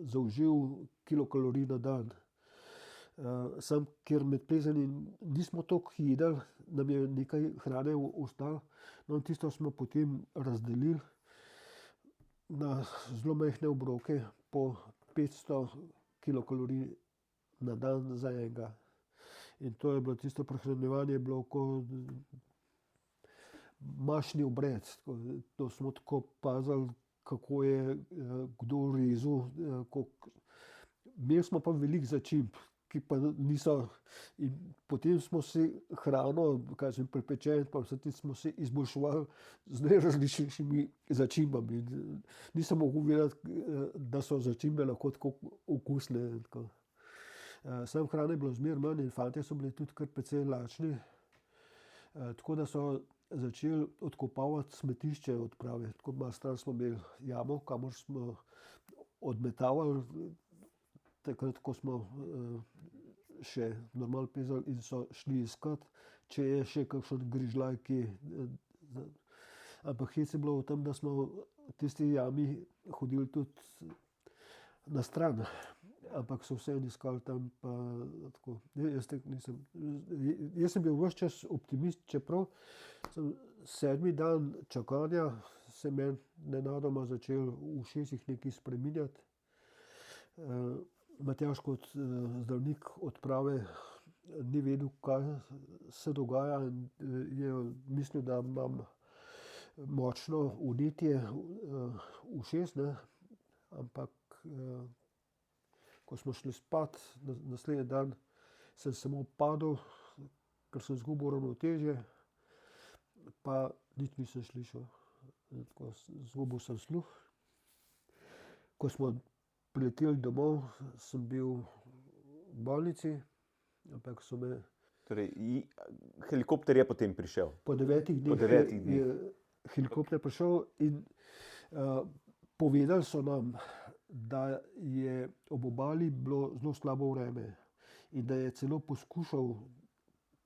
zaužil kilokalorij na dan. Sam, ker med plezanjem nismo toliko jedli, nam je nekaj hrane ostalo, no, in tisto smo potem razdelili na zelo majhne obroke po 500 kilokalorij na dan za enega. In to je bilo tisto prehranjevanje, je bilo kot mašni obred. To smo tako pazili, kako je kdo rezal, imeli smo pa veliko začimb, ki pa niso, in potem smo si hrano, kaj sem prepečen, pa vse ti smo si izboljševali z najrazličnejšimi začimbami. Nisem mogel vedeti, da so začimbe lahko tako okusne. Tako. Sam hrane je bilo zmeraj manj in fantje so bili tudi kar precej lačni, tako da so začeli odkopavati smetišče odprave. Tako malo stran smo imeli jamo, kamor smo odmetavali, takrat, ko smo še normalno plezali, in so šli iskat, če je še kakšen grižljaj, ki ampak hec je bilo v tem, da smo v tisti jami hodili tudi na stran, ampak so vseeno iskali tam, pa tako. Jaz sem bil ves čas optimist, čeprav sem 7. dan čakanja se meni nenadoma začel v ušesih nekaj spreminjati. Matjaž kot zdravnik odprave ni vedel, kaj se dogaja, in je mislil, da imam močno vnetje ušes, ne, ampak ko smo šli spat, naslednji dan sem samo padel, ker sem izgubil ravnotežje, pa nič nisem slišal. Tako izgubil sem sluh. Ko smo prileteli domov, sem bil v bolnici, ampak so me Torej, helikopter je potem prišel. po 9 dneh, Po 9 dneh. je helikopter prišel in povedali so nam, da je ob obali bilo zelo slabo vreme in da je celo poskušal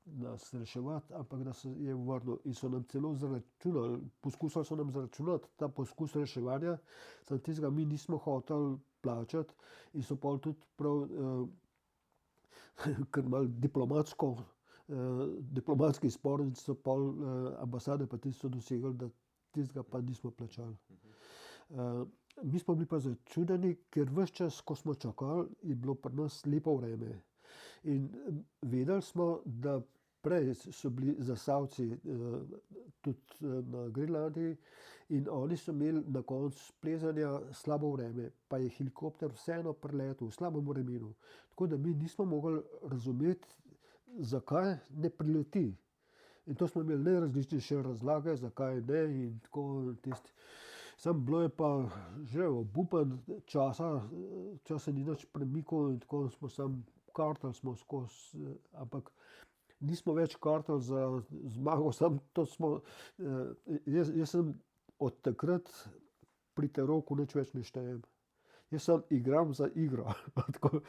nas reševati, ampak da se je vrnil. In so nam celo zaračunali, poskusili so nam zaračunati ta poskus reševanja, samo tistega mi nismo hoteli plačati in so pol tudi prav kar malo diplomatski spor in so pol ambasade pa tisto dosegli, da tistega pa nismo plačali. Mi smo bili pa začudeni, ker ves čas, ko smo čakali, je bilo pri nas lepo vreme. In vedeli smo, da prej so bili Zasavci tudi na Grenlandiji in oni so imeli na koncu plezanja slabo vreme, pa je helikopter vseeno priletel v slabem vremenu. Tako da mi nismo mogli razumeti, zakaj ne prileti. In to smo imeli najrazličnejše razlage, zakaj ne in tako tisti. Sam bilo je pa že obupan časa ni nič premikal in tako smo sam kartali smo skozi, ampak nismo več kartali za zmago, sam to smo, jaz sem od takrat pri Teroku nič več ne štejem. Jaz sam igram za igro. Tako,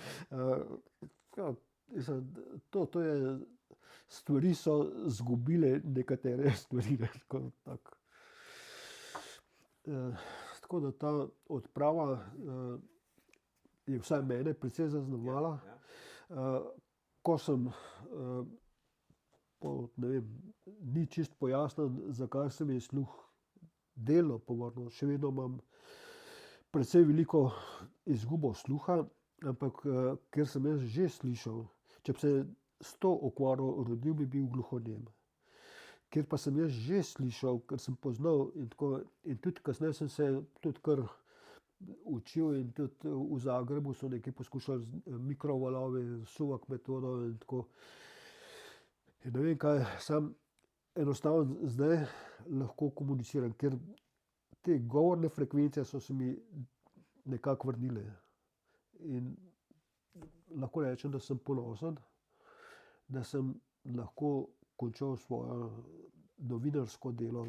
to je, stvari so zgubile nekatere stvari. Tako da ta odprava je vsaj mene precej zaznamovala. Ko sem, ne vem, ni čisto pojasnjen, zakaj se mi je sluh delno povrnil. Še vedno imam precej veliko izgubo sluha, ampak ker sem jaz že slišal, če bi se s to okvaro rodil, bi bil gluhonem. Ker pa sem jaz že slišal, ker sem poznal in tako, in tudi kasneje sem se tudi kar učil in tudi v Zagrebu so nekaj poskušali z mikrovalovi, suvak metodo in tako. In ne vem kaj, sam enostavno zdaj lahko komuniciram, ker te govorne frekvence so se mi nekako vrnile. In lahko rečem, da sem ponosen, da sem lahko končal svojo novinarsko delo,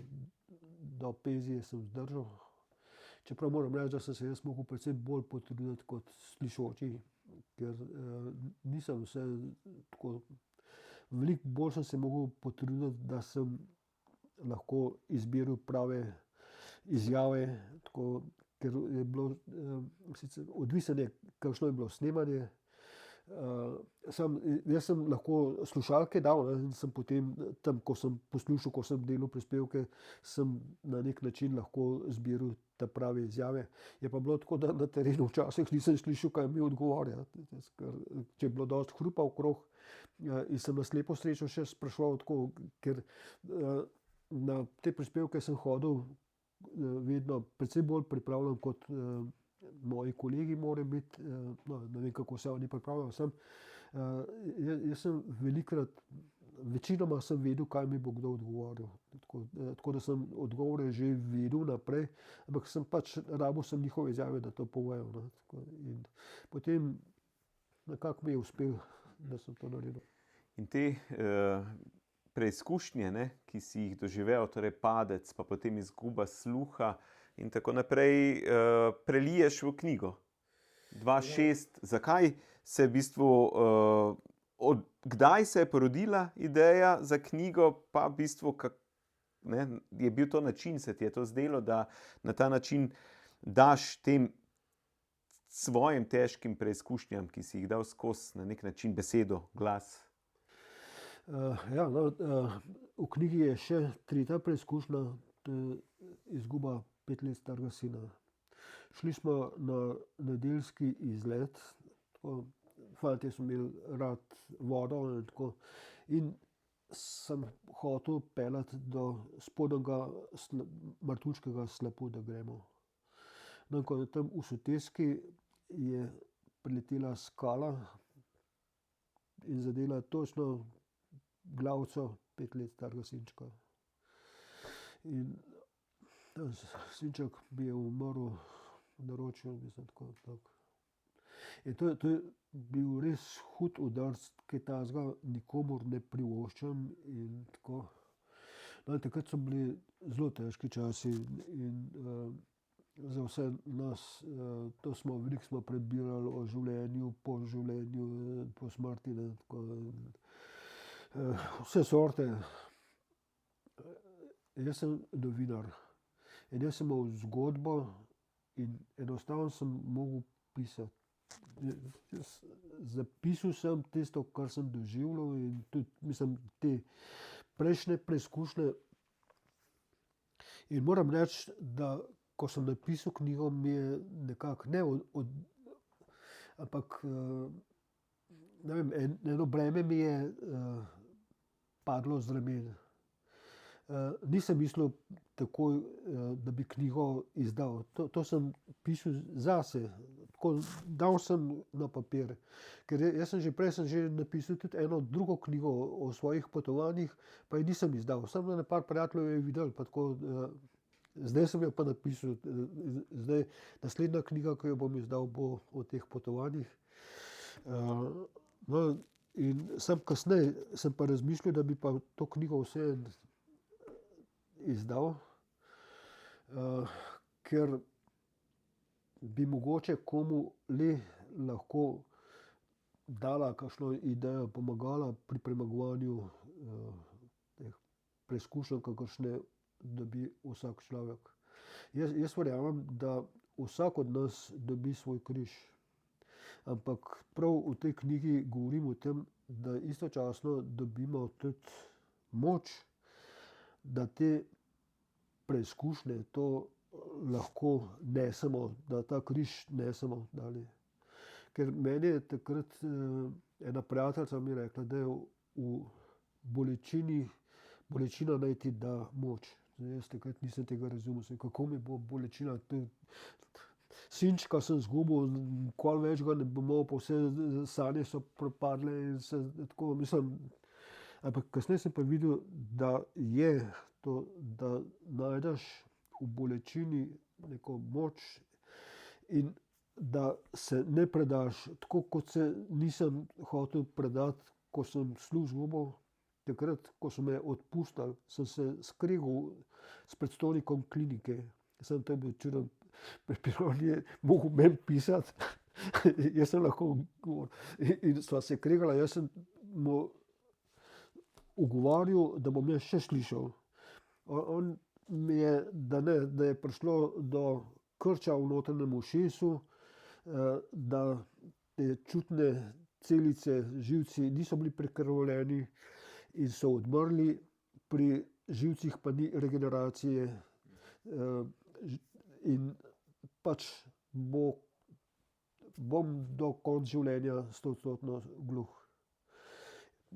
do penzije sem zdržal. Čeprav moram reči, da sem se jaz mogel predvsem bolj potruditi kot slišoči, ker nisem se tako, veliko bolj sem se mogel potruditi, da sem lahko izbiral prave izjave, tako, ker je bilo, sicer odvisno je, kakšno je bilo snemanje. Jaz sem lahko slušalke dal, ne, in sem potem tam, ko sem poslušal, ko sem delal prispevke, sem na nek način lahko zbiral te prave izjave. Je pa bilo tako, da na terenu včasih nisem slišal, kaj mi odgovarja. Če je bilo dosti hrupa okrog in sem na slepo srečo še spraševal tako, ker na te prispevke sem hodil vedno precej bolj pripravljen kot moji kolegi morajo biti, no, ne vem, kako se oni pripravljajo. Jaz sem večinoma sem vedel, kaj mi bo kdo odgovoril. Tako da sem odgovore že vedel naprej, ampak sem pač rabil sem njihove izjave, da to povejo. No. In potem nekako mi je uspel, da sem to naredil. In te preizkušnje, ne, ki si jih doživel, torej padec, pa potem izguba sluha in tako naprej, preliješ v knjigo. 2006. Zakaj se v bistvu, kdaj se je porodila ideja za knjigo, pa v bistvu, ne, je bil to način, se ti je to zdelo, da na ta način daš tem svojim težkim preizkušnjam, ki si jih dal skozi, na nek način besedo, glas? V knjigi je še tretja preizkušnja, izguba 5 let starega sina. Šli smo na nedeljski izlet, fantje so imeli rad vodo in tako. In sem hotel peljati do spodnjega Martuškega slapu, da gremo. No, ko je tam v soteski, je priletela skala in zadela točno glavico 5 let starega sinčka. In sinček bi je umrl v naročju, mislim, tako. In to je bil res hud udarec, kaj takega nikomur ne privoščam in tako. No, in takrat so bili zelo težki časi in za vse nas, veliko smo prebirali o življenju, po življenju, po smrti, ne, tako, vse sorte. Jaz sem novinar in jaz sem imel zgodbo in enostavno sem mogel pisati. Zapisal sem tisto, kar sem doživljal in tudi, mislim, te prejšnje preizkušnje. In moram reči, da ko sem napisal knjigo, mi je nekako ampak ne vem, eno breme mi je padlo z ramen. Nisem mislil takoj, da bi knjigo izdal. To sem pisal zase. Tako, dal sem na papir. Ker jaz sem že napisal tudi eno drugo knjigo o svojih potovanjih, pa je nisem izdal. Samo na par prijateljev je videl, pa tako, zdaj sem jo pa napisal. Zdaj, naslednja knjiga, ki jo bom izdal, bo o teh potovanjih. No, in sem kasneje sem pa razmišljal, da bi pa to knjigo vseeno izdal, ker bi mogoče komu le lahko dala kakšno idejo, pomagala pri premagovanju teh preizkušenj, kakršne dobi vsak človek. Jaz verjamem, da vsak od nas dobi svoj križ. Ampak prav v tej knjigi govorim o tem, da istočasno dobimo tudi moč, da te preizkušnje to lahko nesemo, da ta križ nesemo dalje. Ker meni je takrat ena prijateljica mi rekla, da je v bolečina naj ti da moč. Jaz takrat nisem tega razumel, kako mi bo bolečina. Sinčka sem izgubil, nikoli več ga ne bom imel, pa vse sanje so propadle in se tako, mislim. Ampak kasneje sem pa videl, da je to, da najdeš v bolečini neko moč in da se ne predaš, tako kot se nisem hotel predati, ko sem sluh izgubil. Takrat, ko so me odpustili, sem se skregal s predstojnikom klinike. Sem to bil čuden prepir, on je mogel meni pisati, jaz sem lahko govoril. In sva se kregala, jaz sem mu ugovarjal, da bom jaz še slišal. On mi je, da je prišlo do krča v notranjem ušesu, da te čutne celice, živci niso bili prekrvljeni in so odmrli, pri živcih pa ni regeneracije, in pač bom do konca življenja 100% gluh.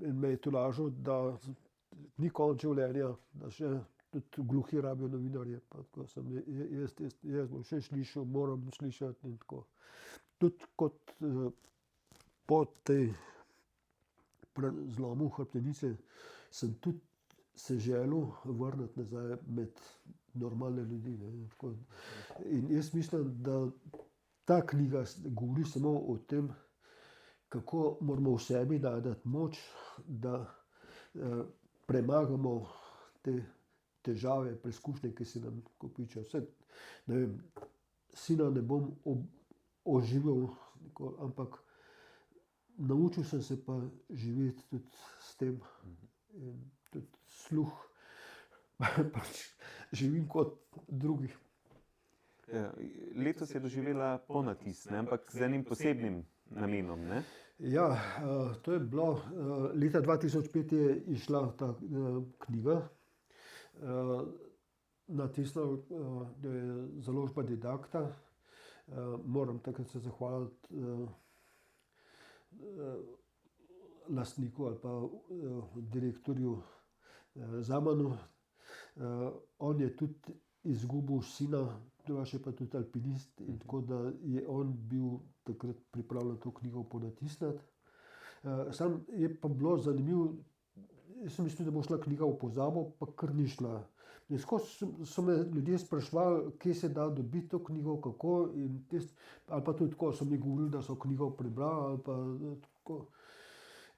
In me je tolažil, da ni konec življenja, da še tudi gluhi rabijo novinarje. Pa tako sem, jaz bom še slišal, moram slišati in tako. Tudi kot po tej zlomu hrbtenice sem tudi se želel vrniti nazaj med normalne ljudi. Ne. In jaz mislim, da ta knjiga govori samo o tem, kako moramo v sebi najti moč, da premagamo te težave, preizkušnje, ki se nam kopičijo. Vse, ne vem, sina ne bom oživel, ampak naučil sem se pa živeti tudi s tem. In tudi sluh pač živim kot drugi. Letos je doživela ponatis, ne? Ampak z enim posebnim namenom, ne? Ja, to je bilo, leta 2005 je izšla ta knjiga. Natisnila je založba Didakta. Moram takrat se zahvaliti lastniku ali pa direktorju Zamanu. On je tudi izgubil sina, drugače je pa tudi alpinist, in tako da je on bil takrat pripravljen to knjigo ponatisniti. Sam je pa bilo zanimivo, jaz sem mislil, da bo šla knjiga v pozabo, pa kar ni šla. In skozi so me ljudje spraševali, kje se da dobiti to knjigo, kako, ali pa tudi tako so mi govorili, da so knjigo prebrali, ali pa tako.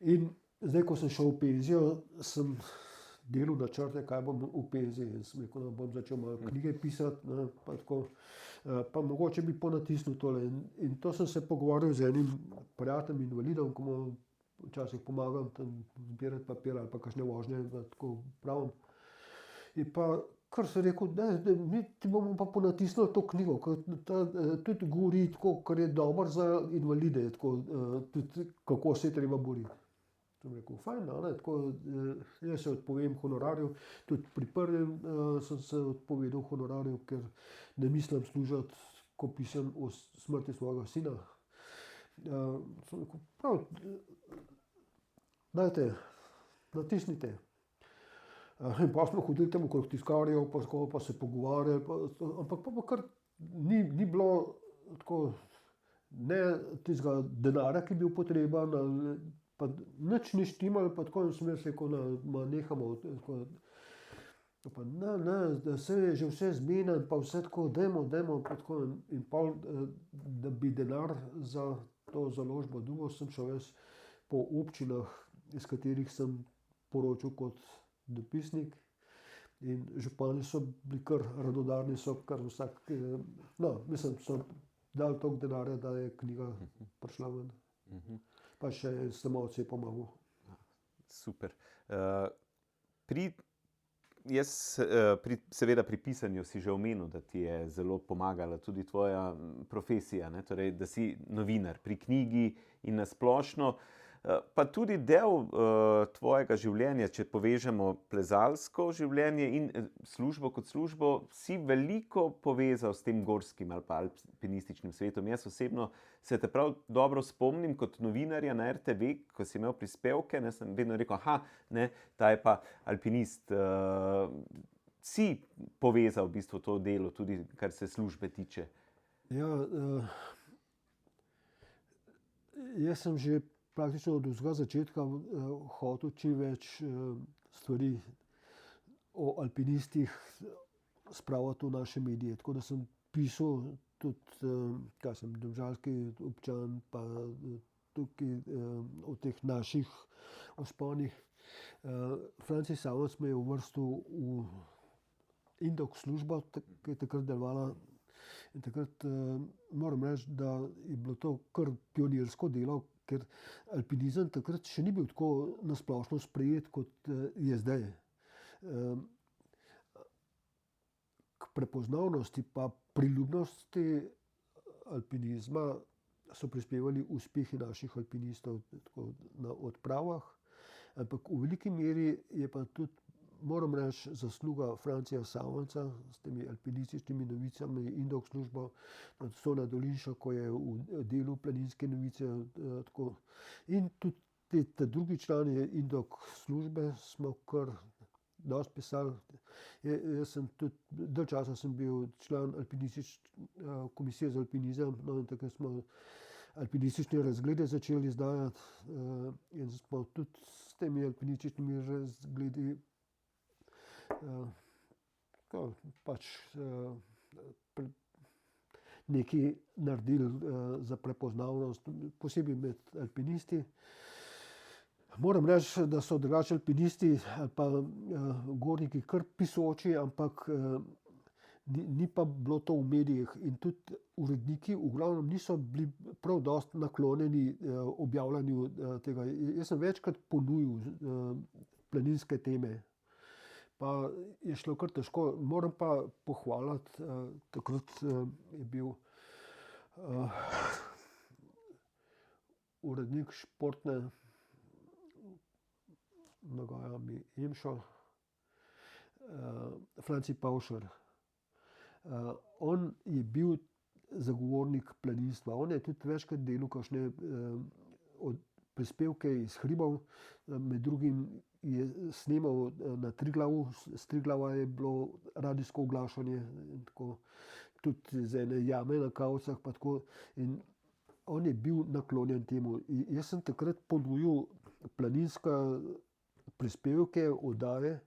In zdaj, ko sem šel v penzijo, sem delal načrte, kaj bom v penziji. In sem rekel, da bom začel malo knjige pisati, ne, pa tako. Pa mogoče bi ponatisnil tole. In to sem se pogovarjal z enim prijateljem invalidom, ko mu včasih pomagam tam zbirati papir ali pa kakšne vožnje, da tako pravim. In pa kar sem rekel, da mi ti bomo pa ponatisnili to knjigo, ker tudi govori tako, kar je dobro za invalide, tako, tudi kako se je treba boriti. Sem rekel, fajn, ne, tako, jaz se odpovem honorarju, tudi pri prvem sem se odpovedal honorarju, ker ne mislim služiti, ko pišem o smrti svojega sina. Sem rekel, prav, dajte, natisnite. In pa smo hodili tam okrog tiskarjev, pa se pogovarjali, ampak pa kar ni bilo tako, ne tistega denarja, ki je bil potreben, pa nič ni štimalo, pa tako sem jaz rekel, da nehamo. Pa ne, da se je že vse zmenjeno, pa vse tako, dajmo, pa tako. In pa, da bi denar za to založbo dobil, sem šel jaz po občinah, iz katerih sem poročal kot dopisnik. In župani so bili kar radodarni, so kar vsak, mislim, so dali toliko denarja, da je knjiga prišla ven. Pa še Stamovci je pomagal. Super. Seveda pri pisanju si že omenil, da ti je zelo pomagala tudi tvoja profesija, ne? Torej, da si novinar pri knjigi in na splošno. Pa tudi del tvojega življenja, če povežemo plezalsko življenje in službo kot službo, si veliko povezal s tem gorskim ali pa alpinističnim svetom. Jaz osebno se te prav dobro spomnim kot novinarja na RTV, ko si imel prispevke, ne, sem vedno rekel, ne, ta je pa alpinist. Si povezal v bistvu to delo, tudi kar se službe tiče? Ja, jaz sem že praktično od vsega začetka hotel čim več stvari o alpinistih spraviti v naše medije. Tako da sem pisal tudi, domžalski občan, pa tukaj o teh naših vzponih. Franci Samovec me je uvrstil v Indox službo, ki je takrat delovala. In takrat moram reči, da je bilo to kar pionirsko delo, ker alpinizem takrat še ni bil tako nasplošno sprejet, kot je zdaj. K prepoznavnosti pa priljubnosti alpinizma so prispevali uspehi naših alpinistov tako na odpravah, ampak v veliki meri je pa tudi, moram reči, zasluga Francija Samovca s temi alpinističnimi novicami, Indox službo, Sona Dolinša, ko je v delu Planinske novice. Tako. In tudi te drugi člani Indox službe smo kar dosti pisali. Jaz sem tudi, dalj časa sem bil član komisije za alpinizem, in takrat smo alpinistične razglede začeli izdajati in smo tudi s temi alpinističnimi razgledi nekaj naredili za prepoznavnost, posebej med alpinisti. Moram reči, da so drugače alpinisti ali pa gorniki kar pisoči, ampak ni pa bilo to v medijih. In tudi uredniki v glavnem niso bili prav dosti naklonjeni objavljanju tega. Jaz sem večkrat ponudil planinske teme, pa je šlo kar težko. Moram pa pohvaliti, takrat je bil urednik športne nagajami EMŠO, Franci Pavšar. On je bil zagovornik planinstva. On je tudi večkrat delal kakšne prispevke iz hribov, med drugim je snemal na Triglavu, s Triglava je bilo radijsko oglašanje, in tako, tudi z ene jame na Kavcah, pa tako, in on je bil naklonjen temu. Jaz sem takrat ponudil planinske prispevke, oddaje,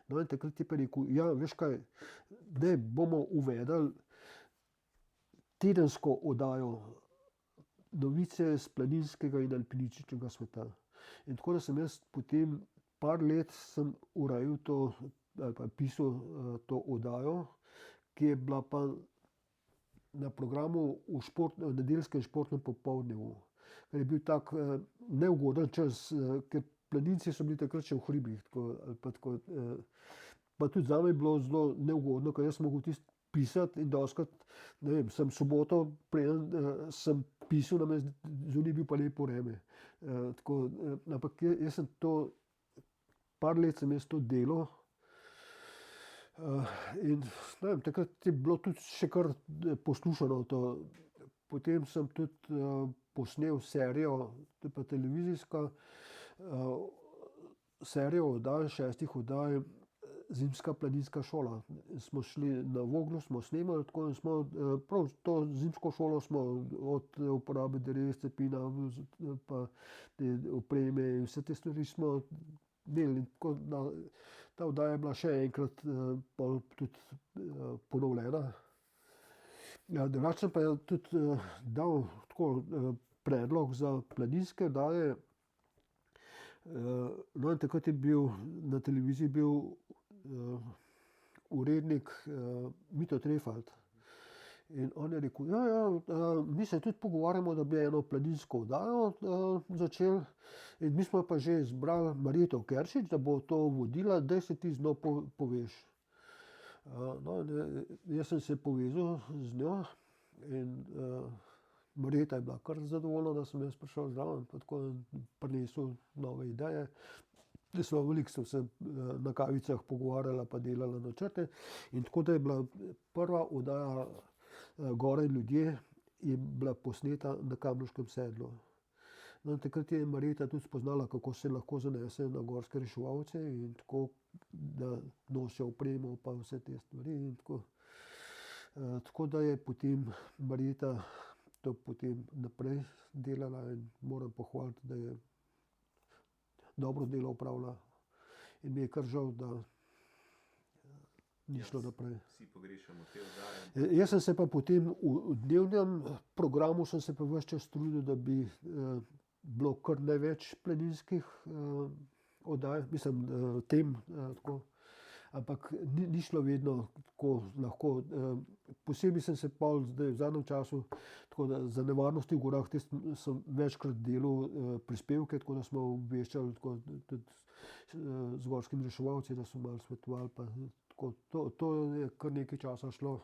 no in takrat je pa rekel, ja, veš kaj, ne bomo uvedli tedensko oddajo novice z planinskega in alpinističnega sveta. In tako da sem jaz potem par let sem urejal to, ali pa pisal to oddajo, ki je bila pa na programu v nedeljskem športnem popoldnevu, ker je bil tak neugoden čas, ker planinci so bili takrat še v hribih, pa tudi zame je bilo zelo neugodno, ker jaz sem mogel tisto pisati in dostikrat, ne vem, sem soboto, preden sem pisal, na me zunaj bil pa lepo vreme. Ampak jaz sem to, par let sem jaz to delal, in ne vem, takrat je bilo tudi še kar poslušano to. Potem sem tudi posnel serijo, to je pa televizijska, serijo oddaj, 6 oddaj, Zimska planinska šola. Smo šli na Voglu, smo snemali tako in smo prav to zimsko šolo smo od uporabe dreves, cepina, pa te opreme in vse te stvari smo imeli. Tako da ta oddaja je bila še enkrat pol tudi ponovljena. Ja, drugače sem pa tudi dal tako predlog za planinske oddaje. No in takrat je bil na televiziji urednik Mito Trefalt. In on je rekel, mi se tudi pogovarjamo, da bi eno planinsko oddajo začeli, in mi smo pa že izbrali Marjeto Keršič, da bo to vodila, daj se ti z njo poveš. No, jaz sem se povezal z njo in Marjeta je bila kar zadovoljna, da sem jaz prišel zraven, pa tako prinesel nove ideje. Veliko smo se na kavicah pogovarjala pa delala načrte, in tako da je bila prva oddaja Gore in ljudje je bila posneta na Kamniškem sedlu. No, takrat je Marjeta tudi spoznala, kako se lahko zanese na gorske reševalce in tako, da nosijo opremo pa vse te stvari in tako. Tako da je potem Marjeta to potem naprej delala in moram pohvaliti, da je dobro delo opravila, in mi je kar žal, da ni šlo naprej. Vsi pogrešamo te oddaje. Jaz sem se pa potem v dnevnem programu sem se pa ves čas trudil, da bi bilo kar največ planinskih oddaj, mislim, tem, tako. Ampak ni šlo vedno tako lahko. Posebej sem se pol zdaj v zadnjem času, tako da za nevarnosti v gorah sem večkrat delal prispevke, tako da smo obveščali tako tudi z gorskimi reševalci, da so malo svetovali, pa tako. To je kar nekaj časa šlo.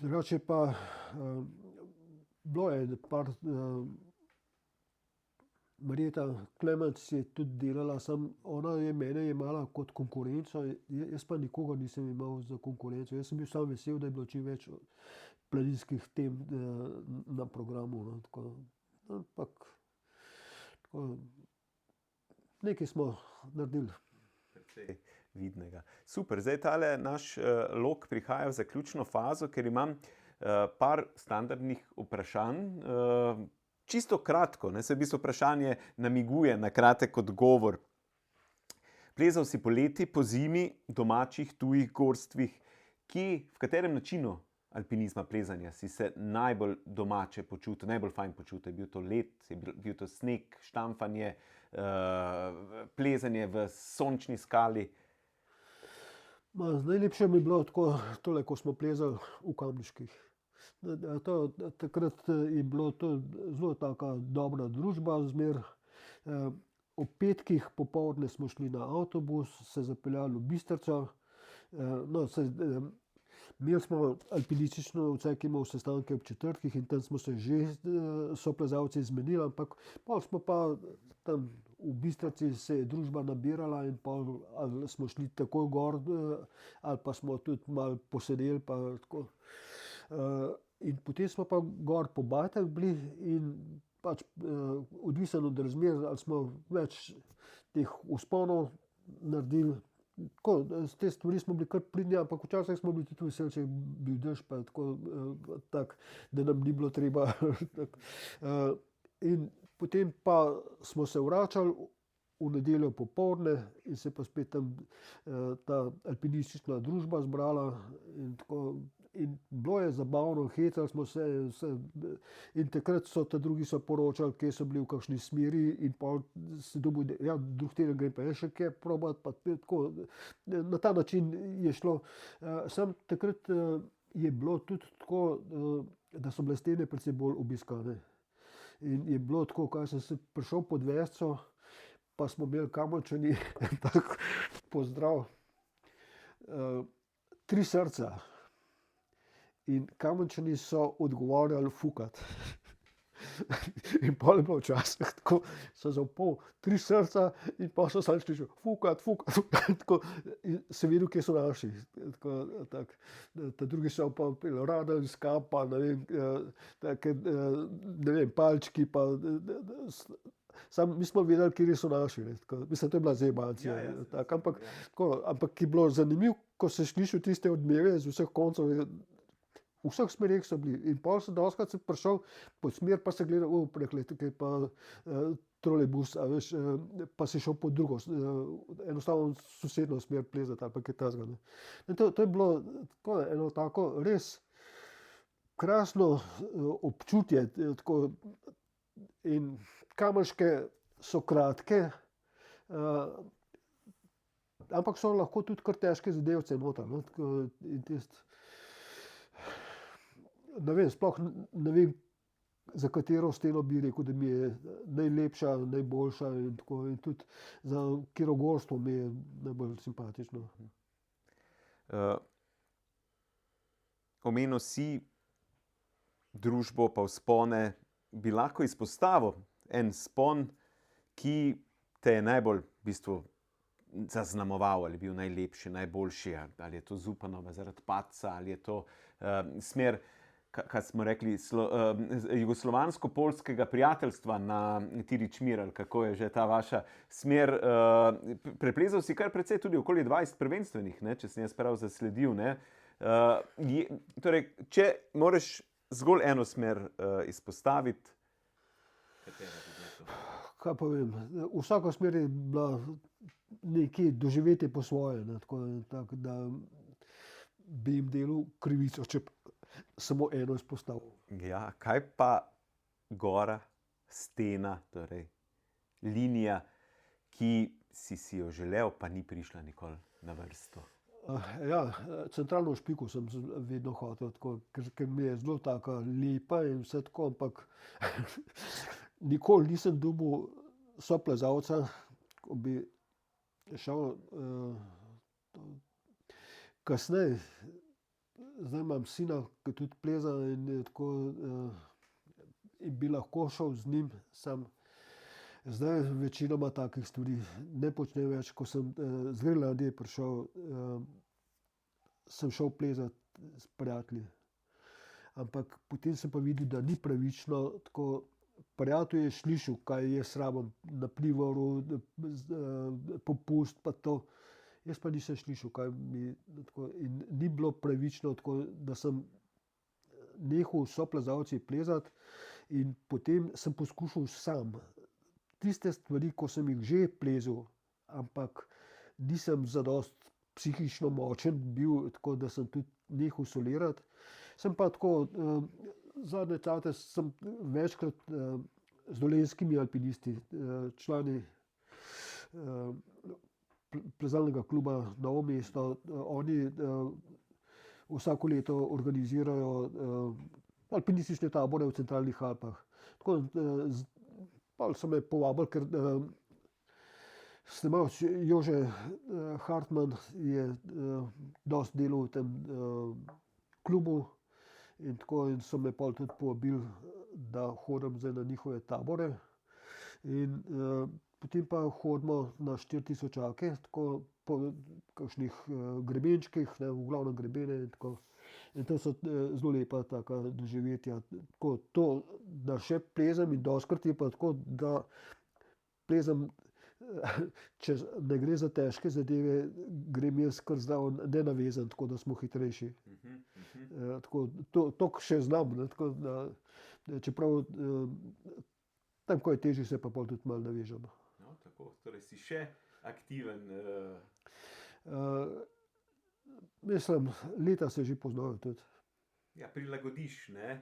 Drugače pa bilo je par Marjeta Klemenc je tudi delala, ona je mene jemala kot konkurenco, jaz pa nikogar nisem imel za konkurenco. Jaz sem bil samo vesel, da je bilo čim več planinskih tem na programu, no, tako. Ampak tako, nekaj smo naredili. Precej vidnega. Super, zdaj tale naš lok prihaja v zaključno fazo, ker imam par standardnih vprašanj. Čisto kratko, se v bistvu vprašanje namiguje na kratek odgovor. Plezal si poleti, po zimi, domačih, tujih gorstvih. V katerem načinu alpinizma, plezanja si se najbolj domače počutil, najbolj fajn počutil? Je bil to led, je bil to sneg, štamfanje, plezanje v sončni skali? Najlepše mi je bilo tako, tole, ko smo plezali v Kamniških. Takrat je bilo to zelo taka dobra družba zmer. Ob petkih popoldne smo šli na avtobus, se zapeljali v Bistrico. No, imeli smo alpinistično odsek, imel sestanke ob četrtkih in tam smo se že soplezalci zmenili, ampak pol smo pa tam v Bistrici se je družba nabirala in pol ali smo šli takoj gor ali pa smo tudi malo posedeli pa tako. In potem smo pa gor po Bajtah bili in pač odvisen od razmer, ali smo več teh vzponov naredili. Tako, te stvari smo bili kar pridni, ampak včasih smo bili tudi veseli, če je bil dež, pa tako, da nam ni bilo treba. In potem pa smo se vračali v nedeljo popoldne in se pa spet tam ta alpinistična družba zbrala in tako. In bilo je zabavno, hecali smo se in takrat so ta drugi so poročali, kje so bili v kakšni smeri in pol se dobil, ja, drug teden grem pa še kje probati, pa tako. Na ta način je šlo. Sam takrat je bilo tudi tako, da so bile stene precej bolj obiskane. In je bilo tako, kaj sem se prišel pod Vesco, pa smo imeli Kamničani tak pozdrav. 3 srca. In Kamničani so odgovarjali fukat. In pol je bilo včasih tako, so zapol 3 srca in pa so sami slišali fukat. Tako, in se videl, kje so naši. Tak. Ta drugi so pa radili skapa, ne vem, palčki pa. Sam mi smo vedeli, kje so naši. Mislim, to je bila zebancija. Ampak je bilo zanimivo, ko se slišal tiste odmeve z vseh koncev. V vseh smerih so bili. In pol se dostikrat prišel pod smer, pa se gledal, prekle, tukaj pa trolejbus, a veš, pa si šel pod drugo, enostavno sosedno smer plezati ali pa kaj takega. In to je bilo tako, eno tako res krasno občutje. Tako, in Kamniške so kratke, ampak so lahko tudi kar težke zadevce noter. In tisti, ne vem, sploh ne vem, za katero steno bi rekel, da mi je najlepša, najboljša in tako. In tudi za katero gorstvo mi je najbolj simpatično. Omenil si družbo pa vzpone, bi lahko izpostavil en vzpon, ki te je najbolj v bistvu zaznamoval, ali bil najlepši, najboljši, ali je to Zupanova zaradi padca, ali je to smer, kaj smo rekli, jugoslovansko-poljskega prijateljstva na Tiričmir, ali kako je že ta vaša smer. Preplezal si kar precej tudi okoli 20 prvenstvenih, če sem jaz prav zasledil. Torej, če moraš zgolj eno smer izpostaviti, katera bi bila to? Kaj pa vem, vsaka smer je bila nekje doživeti po svoje, tako da bi jim delal krivico, če samo eno izpostavil. Ja, kaj pa gora, stena, torej linija, ki si jo želel, pa ni prišla nikoli na vrsto? Ja, centralno špiku sem vedno hotel, tako, ker mi je zelo taka lepa in vse tako, ampak nikoli nisem dobil soplezalca, ko bi šel kasneje. Zdaj imam sina, ki tudi pleza in tako, in bi lahko šel z njim sam. Zdaj večinoma takih stvari ne počnem več. Ko sem z Grenlandije prišel, sem šel plezati s prijatelji. Ampak potem sem pa videl, da ni pravično. Tako, prijatelj je slišal, kaj je srabam na Plivoru, popust pa to. Jaz pa nisem slišal, kaj mi tako, in ni bilo pravično, tako, da sem nehal s soplezalci plezati in potem sem poskušal sam. Tiste stvari, ko sem jih že plezal, ampak nisem zadosti psihično močen bil, tako da sem tudi nehal solirati. Sem pa tako, zadnje čase sem večkrat z dolenjskimi alpinisti, člani plezalnega kluba Novo mesto, oni vsako leto organizirajo alpinistične tabore v centralnih Alpah. Tako, pa so me povabili, ker snemalec Jože Hartman je dosti delal v tem klubu in tako, in so me pol tudi povabili, da hodim zdaj na njihove tabore. In potem pa hodimo na 4000-ake, tako po kakšnih grebenčkih, ne, v glavnem grebene in tako. In to so zelo lepa taka doživetja. Tako, to, da še plezam in doskrat je pa tako, da plezam, če ne gre za težke zadeve, grem jaz kar zraven nenavezan, tako da smo hitrejši. Tako, to še znam, ne, tako da, čeprav tam, ko je težje, se pa pol tudi malo navežem. No, tako, torej si še aktiven. Mislim, leta se že poznajo tudi. Ja, prilagodiš, ne?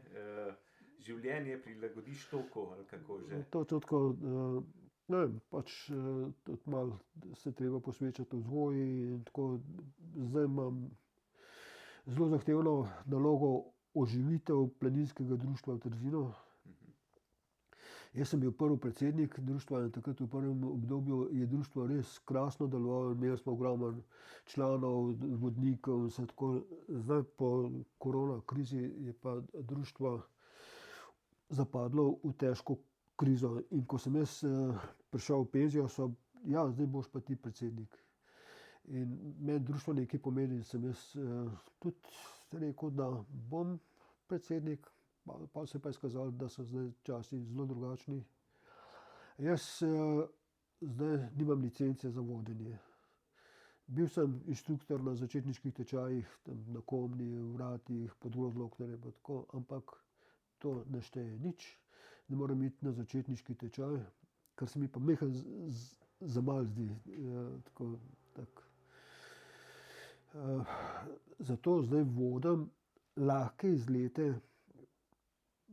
Življenje prilagodiš toliko, ali kako že? To tako, ne vem, pač tudi malo se treba posvečati vzgoji in tako. Zdaj imam zelo zahtevno nalogo oživitev planinskega društva v Trzinu. Jaz sem bil prvi predsednik društva in takrat v prvem obdobju je društvo res krasno delovalo. Imeli smo ogromno članov, vodnikov in vse tako. Zdaj po korona krizi je pa društvo zapadlo v težko krizo. In ko sem jaz prišel v penzijo, ja, zdaj boš pa ti predsednik. In meni društvo nekaj pomeni, sem jaz tudi rekel, da bom predsednik. Pa se pa je izkazalo, da so zdaj časi zelo drugačni. Jaz zdaj nimam licence za vodenje. Bil sem inštruktor na začetniških tečajih, tam na Komni, Vratih, pod Grozloknerjem pa tako, ampak to ne šteje nič. Ne moram iti na začetniški tečaj, kar se mi pa mehko za malo zdi. Zato zdaj vodim lahke izlete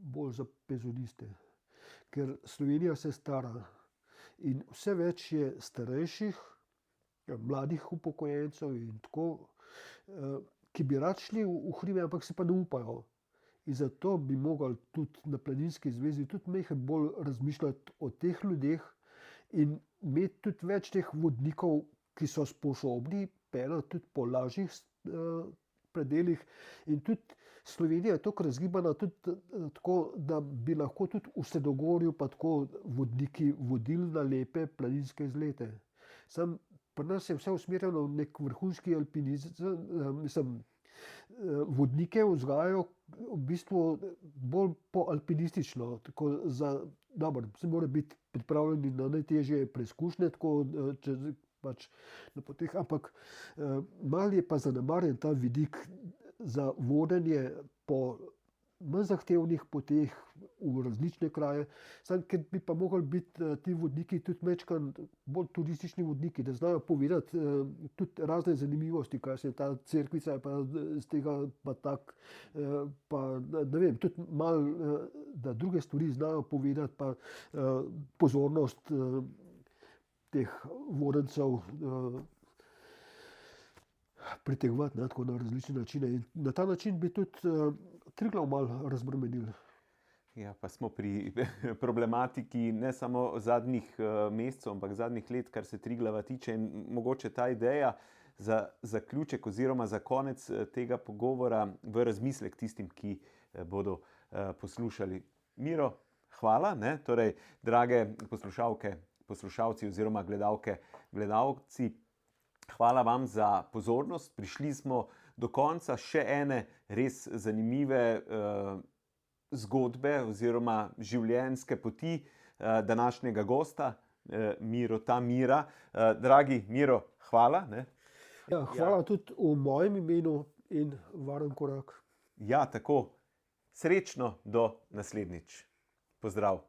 bolj za penzioniste, ker Slovenija se stara in vse več je starejših, mladih upokojencev in tako, ki bi rad šli v hribe, ampak se pa ne upajo. In zato bi mogli tudi na Planinski zvezi tudi nekaj bolj razmišljati o teh ljudeh in imeti tudi več teh vodnikov, ki so sposobni peljati tudi po lažjih predelih. In tudi Slovenija je toliko razgibana, tudi tako, da bi lahko tudi v Sredogorju pa tako vodniki vodili na lepe planinske izlete. Samo pri nas je vse usmerjeno v nek vrhunski alpinizem, mislim, vodnike vzgajajo v bistvu bolj po alpinistično, tako za, dobro, se mora biti pripravljeni na najtežje preizkušnje, tako pač na poteh, ampak malo je pa zanemarjen ta vidik za vodenje po manj zahtevnih poteh v različne kraje, samo ker bi pa mogli biti ti vodniki tudi majčkeno bolj turistični vodniki, da znajo povedati tudi razne zanimivosti, kaj se je ta cerkvica pa z tega pa tak, pa ne vem, tudi malo, da druge stvari znajo povedati, pa pozornost teh vodencev pritegovati, ne, tako na različne načine. In na ta način bi tudi Triglav malo razbremenili. Ja, pa smo pri problematiki ne samo zadnjih mesecev, ampak zadnjih let, kar se Triglava tiče. In mogoče ta ideja za zaključek oziroma za konec tega pogovora v razmislek tistim, ki bodo poslušali. Miro, hvala, ne? Torej, drage poslušalke, poslušalci oziroma gledalke, gledalci, hvala vam za pozornost. Prišli smo do konca še ene res zanimive zgodbe oziroma življenjske poti današnjega gosta, Mira. Dragi Miro, hvala. Ne? Ja, hvala tudi v mojem imenu in varen korak. Ja, tako. Srečno do naslednjič. Pozdrav.